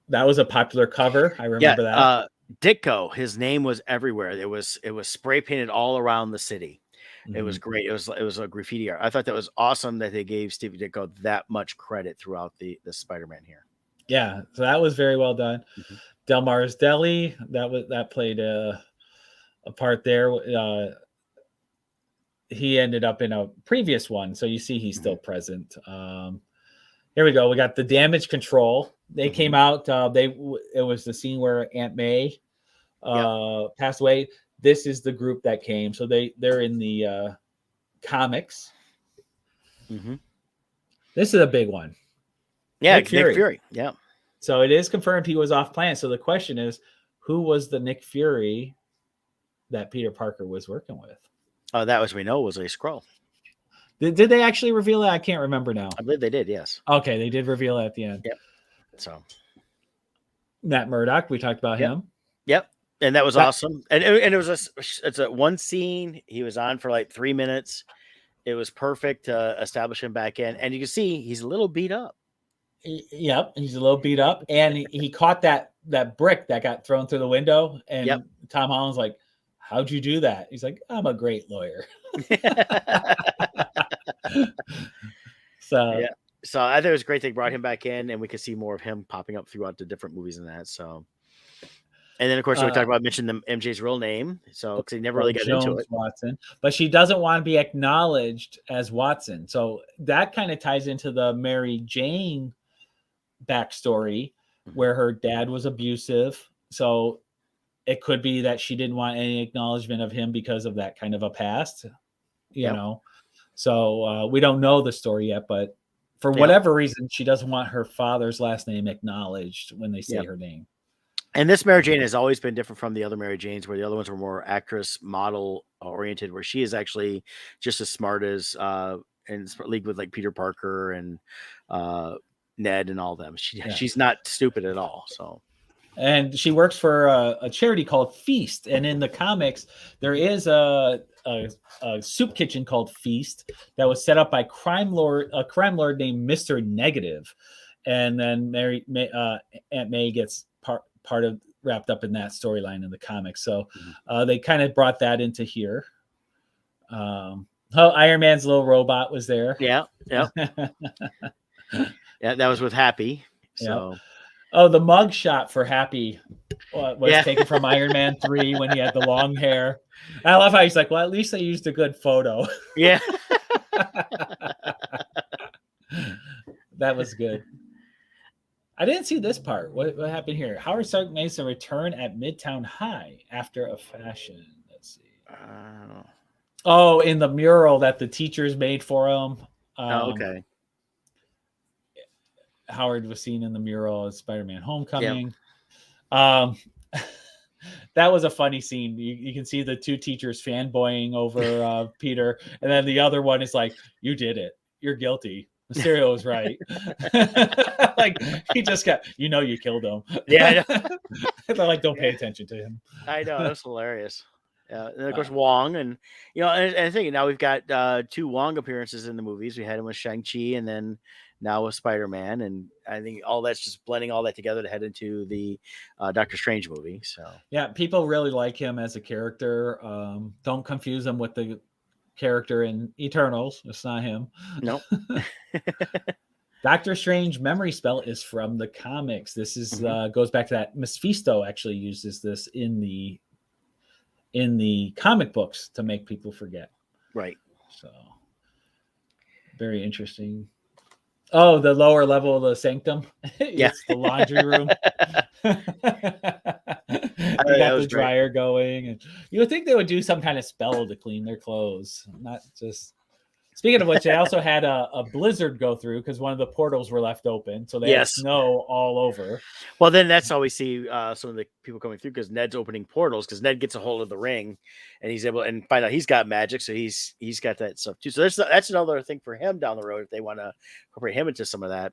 That was a popular cover. I remember that. Ditko, his name was everywhere. It was spray painted all around the city. Mm-hmm. It was great. It was a graffiti art. I thought that was awesome that they gave Steve Ditko that much credit throughout the Spider-Man here. Yeah, so that was very well done. Mm-hmm. Delmar's Deli, that played a part there. He ended up in a previous one, so you see he's still present. Here we go. We got the Damage Control. They came out. It was the scene where Aunt May passed away. This is the group that came. So they're in the comics. Mm-hmm. This is a big one. Yeah, Nick Fury. Yeah. So it is confirmed he was off planet. So the question is, who was the Nick Fury that Peter Parker was working with. That, as we know, was a Skrull. Did they actually reveal it? I can't remember now. I believe they did. Yes. Okay, they did reveal it at the end. Yep. So Matt Murdock, we talked about Yep. him. Yep. And that was awesome. And it was it's a one scene. He was on for like 3 minutes. It was perfect to establish him back in. And you can see he's a little beat up. Yep, he's a little beat up, and he caught that brick that got thrown through the window, and Yep. Tom Holland's like, "How'd you do that?" He's like, "I'm a great lawyer." So yeah. So I think it was great they brought him back in, and we could see more of him popping up throughout the different movies and that. So, and then of course we talked about mentioning MJ's real name, so because he never really got into it. Watson, but she doesn't want to be acknowledged as Watson, so that kind of ties into the Mary Jane backstory, where her dad was abusive. So it could be that she didn't want any acknowledgement of him because of that kind of a past, you know. So we don't know the story yet, but for whatever reason, she doesn't want her father's last name acknowledged when they say her name. And this Mary Jane has always been different from the other Mary Janes, where the other ones were more actress model oriented, where she is actually just as smart as in league with like Peter Parker and Ned and all them. She's not stupid at all. So, and she works for a charity called Feast, and in the comics there is a soup kitchen called Feast that was set up by a crime lord named Mr. Negative, and then Aunt May gets part of wrapped up in that storyline in the comics. So they kind of brought that into here. Iron Man's little robot was there. Yeah. Yeah, that was with Happy. So, the mug shot for Happy was taken from Iron Man 3 when he had the long hair. I love how he's like, well, at least they used a good photo. Yeah. That was good. I didn't see this part. What happened here? Howard Stark makes a return at Midtown High after a fashion. Let's see. In the mural that the teachers made for him. Okay. Howard was seen in the mural as Spider-Man Homecoming. Yep. That was a funny scene. You can see the two teachers fanboying over Peter, and then the other one is like, "You did it. You're guilty. Mysterio was right." Like he just got, you killed him. Yeah, they're like, don't pay attention to him. I know, that's hilarious. And of course Wong, and and I think now we've got 2 Wong appearances in the movies. We had him with Shang-Chi, and then now with Spider-Man, and I think all that's just blending all that together to head into the Doctor Strange movie. So yeah, people really like him as a character. Don't confuse him with the character in Eternals. It's not him. Nope. Doctor Strange memory spell is from the comics. This is goes back to that. Mephisto actually uses this in the comic books to make people forget. Right. So very interesting. Oh, the lower level of the sanctum. It's the laundry room. You got the dryer going, and you would think they would do some kind of spell to clean their clothes, not just. Speaking of which, they also had a blizzard go through because one of the portals were left open, so they had snow all over. Well, then that's how we see some of the people coming through, because Ned's opening portals, because Ned gets a hold of the ring, and he's able and find out he's got magic, so he's got that stuff too. So that's another thing for him down the road if they want to incorporate him into some of that.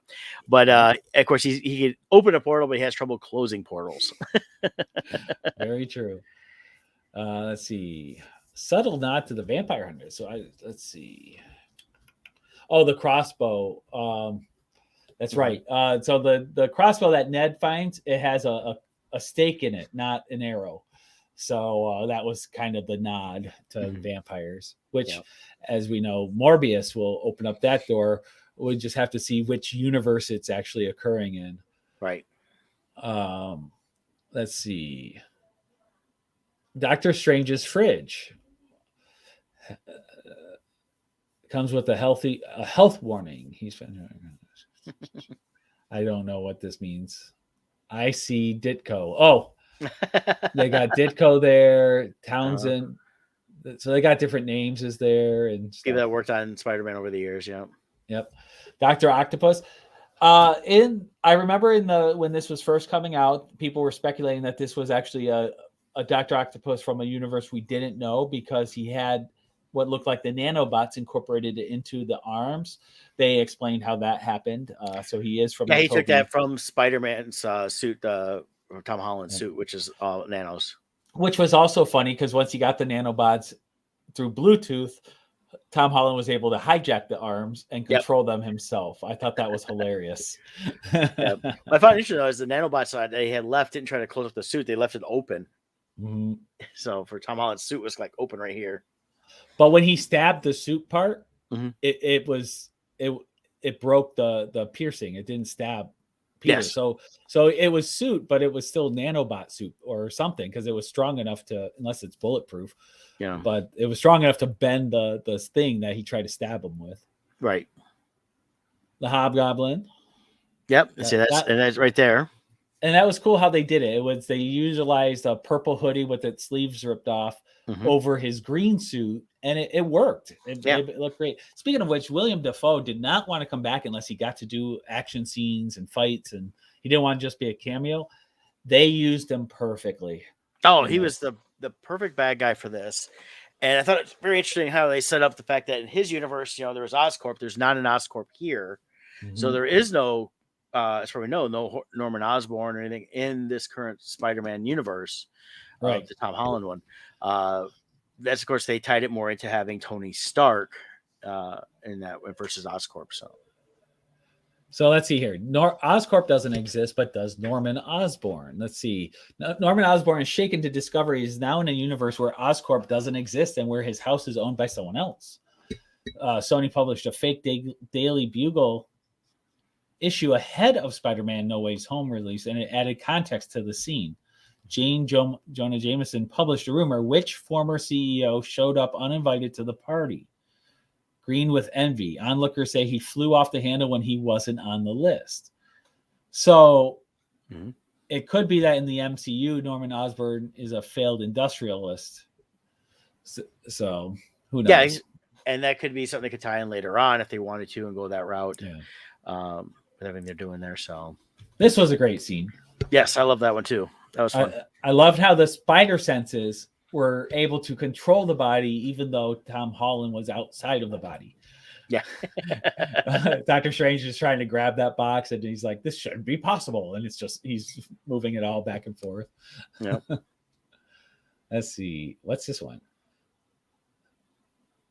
But of course, he can open a portal, but he has trouble closing portals. Very true. Let's see. Subtle nod to the Vampire Hunter. So let's see. Oh, the crossbow. That's right. So the crossbow that Ned finds, it has a stake in it, not an arrow. So that was kind of the nod to vampires, which, as we know, Morbius will open up that door. We just have to see which universe it's actually occurring in. Right. Let's see. Doctor Strange's fridge comes with a health warning. I don't know what this means. I see Ditko. Oh, they got Ditko there. Townsend. So they got different names is there and stuff. People that worked on Spider-Man over the years. Yeah. Yep. Dr. Octopus. I remember when this was first coming out, people were speculating that this was actually a a Dr. Octopus from a universe we didn't know because he had what looked like the nanobots incorporated into the arms. They explained how that happened. So he is from Yeah, the he took Toby, that from Spider-Man's suit, or Tom Holland's suit, which is all nanos. which was also funny because once he got the nanobots through Bluetooth, Tom Holland was able to hijack the arms and Yep. control them himself. I thought that was hilarious. Yep. What I found interesting though is the nanobots that they had left didn't try to close up the suit; they left it open. Mhm. So for Tom Holland's suit was like open right here. But when he stabbed the suit part, Mhm. it broke the piercing. It didn't stab Peter. Yes. So it was suit, but it was still nanobot suit or something because it was strong enough to, unless it's bulletproof. Yeah. But it was strong enough to bend the thing that he tried to stab him with. Right. The Hobgoblin. Yep. See that's right there. And that was cool how they did it. They utilized a purple hoodie with its sleeves ripped off over his green suit, and it worked. It looked great. Speaking of which, William Dafoe did not want to come back unless he got to do action scenes and fights, and he didn't want to just be a cameo. They used him perfectly. Oh, he was the perfect bad guy for this. And I thought it's very interesting how they set up the fact that in his universe, there was Oscorp. There's not an Oscorp here. So there is no, as far as we know, no Norman Osborn or anything in this current Spider-Man universe, right? The Tom Holland one. That's, of course, they tied it more into having Tony Stark in that versus Oscorp. So let's see here. Oscorp doesn't exist, but does Norman Osborn? Let's see. Norman Osborn is shaken to discover he is now in a universe where Oscorp doesn't exist and where his house is owned by someone else. Sony published a fake Daily Bugle issue ahead of Spider-Man No Way Home release, and it added context to the scene. Jonah Jameson published a rumor which former CEO showed up uninvited to the party. Green with envy. Onlookers say he flew off the handle when he wasn't on the list. So it could be that in the MCU, Norman Osborn is a failed industrialist. So who knows? Yeah, and that could be something they could tie in later on if they wanted to and go that route. Yeah. With everything they're doing there. So this was a great scene. Yes, I love that one too. That was fun. I loved how the spider senses were able to control the body, even though Tom Holland was outside of the body. Yeah. Dr. Strange is trying to grab that box and he's like, this shouldn't be possible. And it's just, he's moving it all back and forth. Yeah. Let's see. What's this one?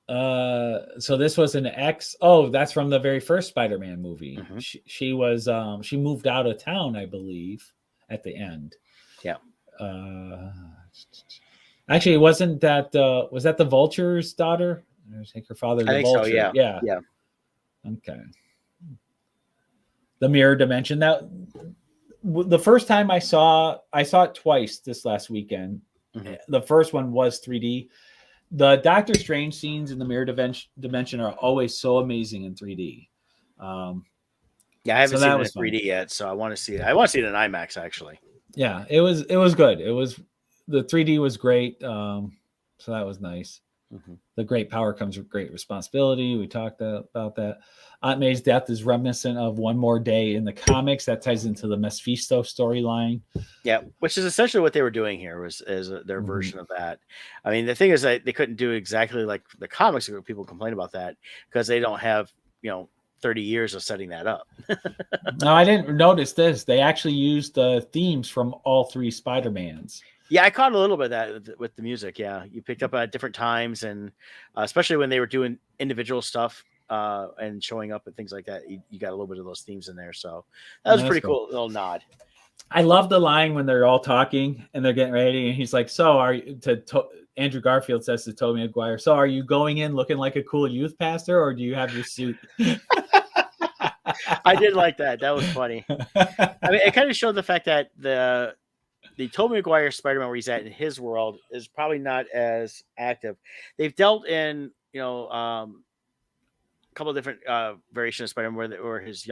So this was an that's from the very first Spider-Man movie. She was she moved out of town, I believe, at the end. Yeah. Actually, wasn't that was that the Vulture's daughter? I think her father. I think Vulture. so. Yeah. Yeah. Okay. The mirror dimension. That the first time I saw it twice this last weekend. The first one was 3D. The Doctor Strange scenes in the mirror dimension are always so amazing in 3D. Yeah, I haven't seen it in 3D yet, so I want to see it. I want to see it in IMAX actually. Yeah, it was good. It was the 3D was great. So that was nice. The great power comes with great responsibility. We talked about that. Aunt May's death is reminiscent of One More Day in the comics. That ties into the Mephisto storyline. Yeah, which is essentially what they were doing here was their version of that. I mean, the thing is that they couldn't do exactly like the comics. People complain about that because they don't have 30 years of setting that up. No, I didn't notice this. They actually used the themes from all three Spider-Mans. Yeah, I caught a little bit of that with the music. Yeah, you picked up at different times, and especially when they were doing individual stuff and showing up and things like that, you got a little bit of those themes in there. So that was pretty cool little nod. I love the line when they're all talking and they're getting ready, and he's like, "So are you?" Andrew Garfield says to Tobey Maguire, "So are you going in looking like a cool youth pastor, or do you have your suit?" I did like that. That was funny. I mean, it kind of showed the fact that the Tobey Maguire Spider-Man where he's at in his world is probably not as active. They've dealt in, a couple of different variations of Spider-Man where his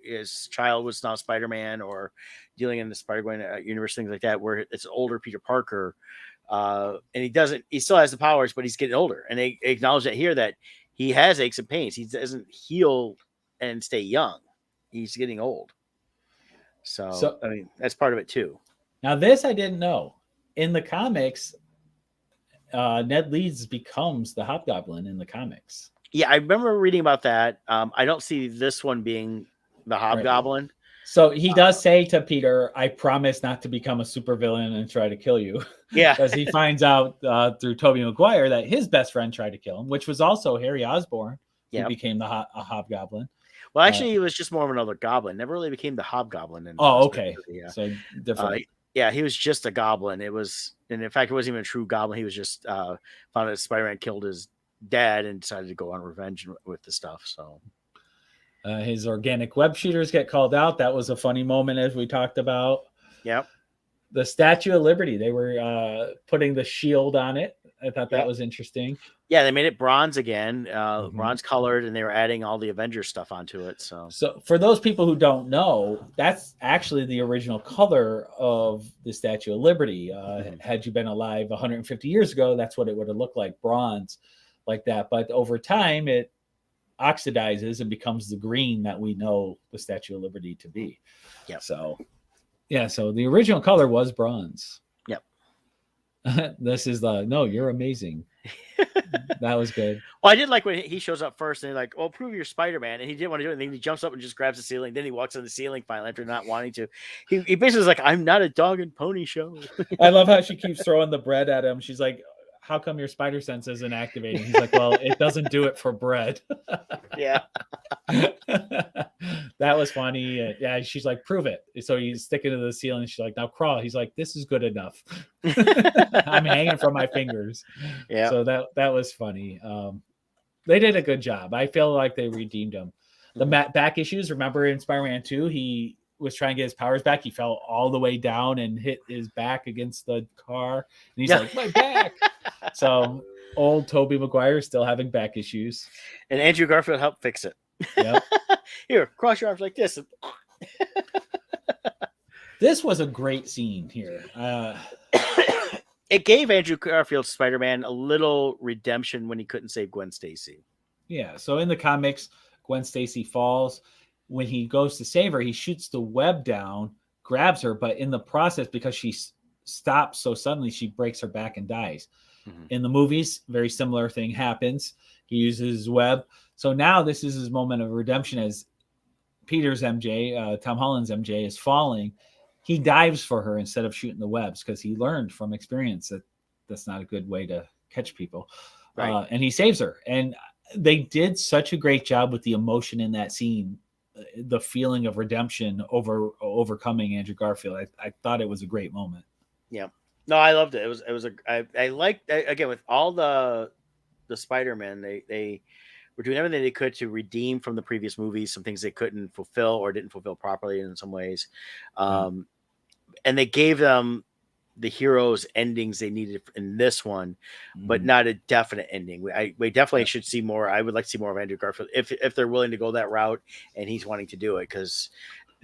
his child was now Spider-Man, or dealing in the Spider-Gwen universe, things like that, where it's older Peter Parker. And he still has the powers, but he's getting older. And they acknowledge that here that he has aches and pains. He doesn't heal and stay young. He's getting old. So I mean, that's part of it too. Now this I didn't know. in the comics, Ned Leeds becomes the Hobgoblin in the comics. Yeah, I remember reading about that. I don't see this one being the Right. Hobgoblin. So he does say to Peter, "I promise not to become a supervillain and try to kill you," Yeah. because he finds out through Tobey Maguire that his best friend tried to kill him, which was also Harry Osborn, who Yeah. became a Hobgoblin. Well, actually, he was just more of another goblin. Never really became the Hobgoblin in Oh, Spider-Man okay. movie, yeah. So different. Yeah, he was just a goblin. It was, and in fact, it wasn't even a true goblin. He was just found out Spider-Man killed his dad and decided to go on revenge with the stuff. So His organic web shooters get called out. That was a funny moment, as we talked about. Yep. The Statue of Liberty, they were putting the shield on it. I thought that was interesting. Yeah, they made it bronze again, bronze colored, and they were adding all the Avengers stuff onto it. So for those people who don't know, that's actually the original color of the Statue of Liberty. Had you been alive 150 years ago, that's what it would have looked like, bronze, like that. But over time, it oxidizes and becomes the green that we know the Statue of Liberty to be. Yeah. So, yeah. So the original color was bronze. Yep. This is no, you're amazing. That was good. Well, I did like when he shows up first and they're like, "Oh, prove you're Spider-Man," and he didn't want to do it. And then he jumps up and just grabs the ceiling. Then he walks on the ceiling finally after not wanting to. He basically is like, "I'm not a dog and pony show." I love how she keeps throwing the bread at him. She's like, "How come your spider sense isn't activating?" He's like, "Well, it doesn't do it for bread." Yeah. That was funny. Yeah, she's like, "Prove it." So he's sticking to the ceiling. She's like, "Now crawl." He's like, "This is good enough." I'm hanging from my fingers. Yeah. So that was funny. They did a good job. I feel like they redeemed him. The back issues. Remember in Spider-Man 2, he was trying to get his powers back. He fell all the way down and hit his back against the car. And he's like, "My back." So old Tobey Maguire is still having back issues. And Andrew Garfield helped fix it. Yep. Here, cross your arms like this. This was a great scene here. It gave Andrew Garfield's Spider-Man a little redemption when he couldn't save Gwen Stacy. Yeah. So in the comics, Gwen Stacy falls. When he goes to save her, he shoots the web down, grabs her, but in the process, because she stops so suddenly, she breaks her back and dies. In the movies, very similar thing happens. He uses his web. So now this is his moment of redemption as Peter's MJ, Tom Holland's MJ, is falling. He dives for her instead of shooting the webs because he learned from experience that that's not a good way to catch people. Right. And he saves her. And they did such a great job with the emotion in that scene, the feeling of redemption overcoming Andrew Garfield. I thought it was a great moment. Yeah. No, I loved it. I liked, again, with all the Spider-Man, they were doing everything they could to redeem from the previous movies some things they couldn't fulfill or didn't fulfill properly in some ways. And they gave them the heroes endings they needed in this one, but not a definite ending. We definitely should see more. I would like to see more of Andrew Garfield if they're willing to go that route and he's wanting to do it, because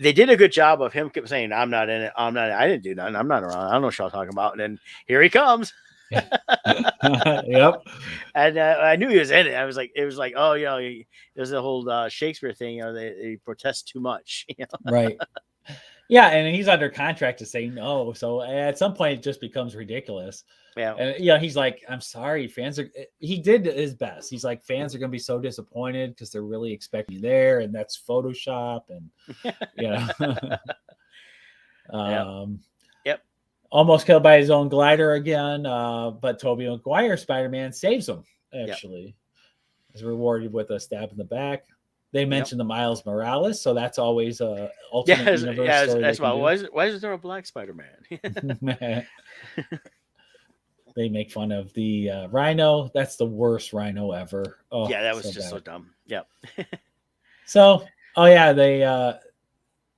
they did a good job of him kept saying, "I'm not in it. I'm not. I didn't do nothing. I'm not around. I don't know what y'all talking about." And then here he comes. Yep. And I knew he was in it. It was like, oh, there's the whole Shakespeare thing. They protest too much. Right. Yeah, and he's under contract to say no. So at some point, it just becomes ridiculous. Yeah. And he's like, "I'm sorry, fans are." He did his best. He's like, "Fans are going to be so disappointed because they're really expecting you there, and that's Photoshop." And Yep. Almost killed by his own glider again, but Tobey Maguire Spider-Man saves him. Actually, is rewarded with a stab in the back. They mentioned the Miles Morales, so that's always a ultimate universe story. That's why is there a black Spider-Man? They make fun of the Rhino. That's the worst Rhino ever. Oh, yeah, that was just so dumb. Yep. So, they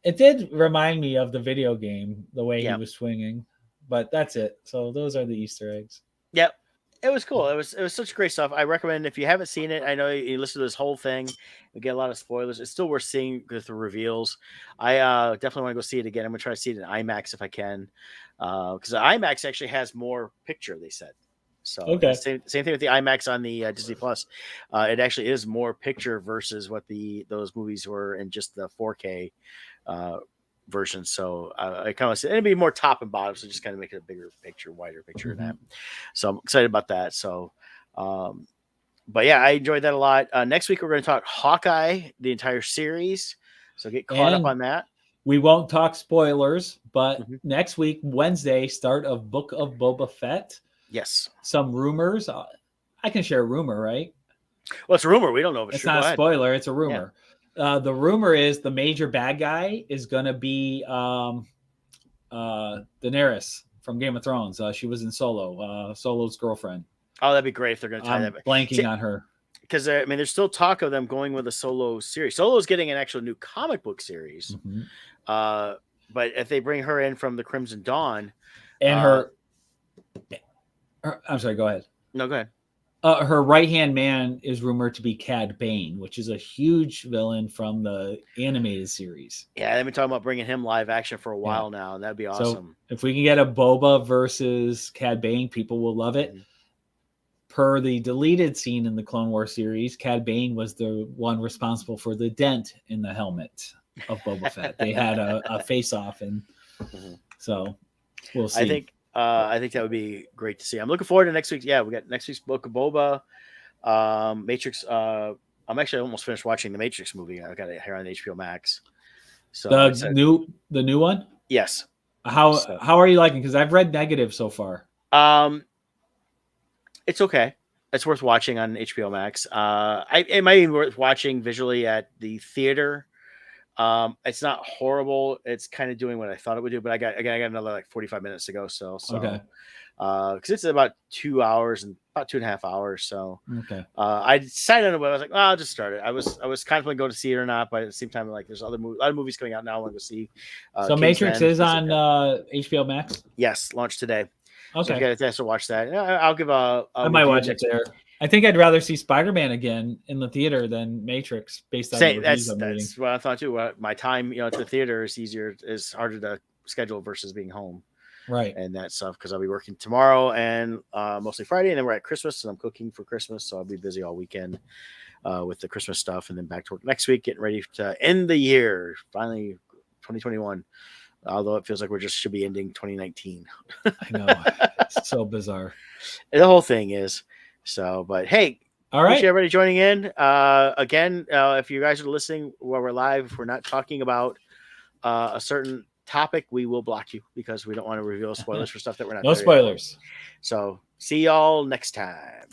it did remind me of the video game, the way he was swinging, but that's it. So those are the Easter eggs. Yep. It was cool. It was such great stuff. I recommend, if you haven't seen it, I know you listen to this whole thing, we get a lot of spoilers. It's still worth seeing with the reveals. I definitely want to go see it again. I'm gonna try to see it in IMAX if I can, because IMAX actually has more picture, they said. So same thing with the IMAX on the Disney Plus. It actually is more picture versus what those movies were in just the 4K version. So I kind of said it'd be more top and bottom, so just kind of make it a bigger picture, wider picture than that. So I'm excited about that. So, but yeah, I enjoyed that a lot. Next week we're going to talk Hawkeye, the entire series. So get caught up And on that. we won't talk spoilers, but Mhm. next week, Wednesday, start of Book of Boba Fett. Yes. Some rumors. I can share a rumor, right? Well, it's a rumor. We don't know if it's It's true. Go not a ahead. spoiler. It's a rumor. The rumor is the major bad guy is going to be Daenerys from Game of Thrones. She was in Solo, Solo's girlfriend. Oh, that'd be great if they're going to tie I'm that. blanking on her. Because I mean, there's still talk of them going with a Solo series. Solo's getting an actual new comic book series. But if they bring her in from the Crimson Dawn, and her, I'm sorry, go ahead. No, go ahead. Her right-hand man is rumored to be Cad Bane, which is a huge villain from the animated series. Yeah, they've been talking about bringing him live action for a while now, and that'd be awesome. So if we can get a Boba versus Cad Bane, people will love it. Per the deleted scene in the Clone Wars series, Cad Bane was the one responsible for the dent in the helmet of Boba Fett. They had a face-off, and so we'll see. I think that would be great to see. I'm looking forward to next week. Yeah, we got next week's Book of Boba, Matrix. I'm actually almost finished watching the Matrix movie. I got it here on HBO Max. So the new one. Yes. How are you liking? Because I've read negative so far. It's okay. It's worth watching on HBO Max. It might be worth watching visually at the theater. It's not horrible. It's kind of doing what I thought it would do, but I got another like 45 minutes to go. So okay. Because it's about 2 hours and about 2.5 hours. So okay. I decided on it. I was like, I'll just start it. I was contemplating going to see it or not, but at the same time, like there's a lot of movies coming out now. I want to go see. So Matrix is on HBO Max. Yes, launched today. Okay, so if you got a chance to watch that, I'll give I might watch it there. I think I'd rather see Spider-Man again in the theater than Matrix, based on the reviews I'm reading. That's what I thought too. My time, at the theater is harder to schedule versus being home, right? And that stuff because I'll be working tomorrow and mostly Friday, and then we're at Christmas, and I'm cooking for Christmas, so I'll be busy all weekend with the Christmas stuff, and then back to work next week, getting ready to end the year. Finally, 2021. Although it feels like we just should be ending 2019. I know. It's so bizarre. The whole thing is. So, but hey, all right. Appreciate everybody joining in. Again, if you guys are listening while we're live, if we're not talking about a certain topic, we will block you because we don't want to reveal spoilers for stuff that we're not. No spoilers. So, see y'all next time.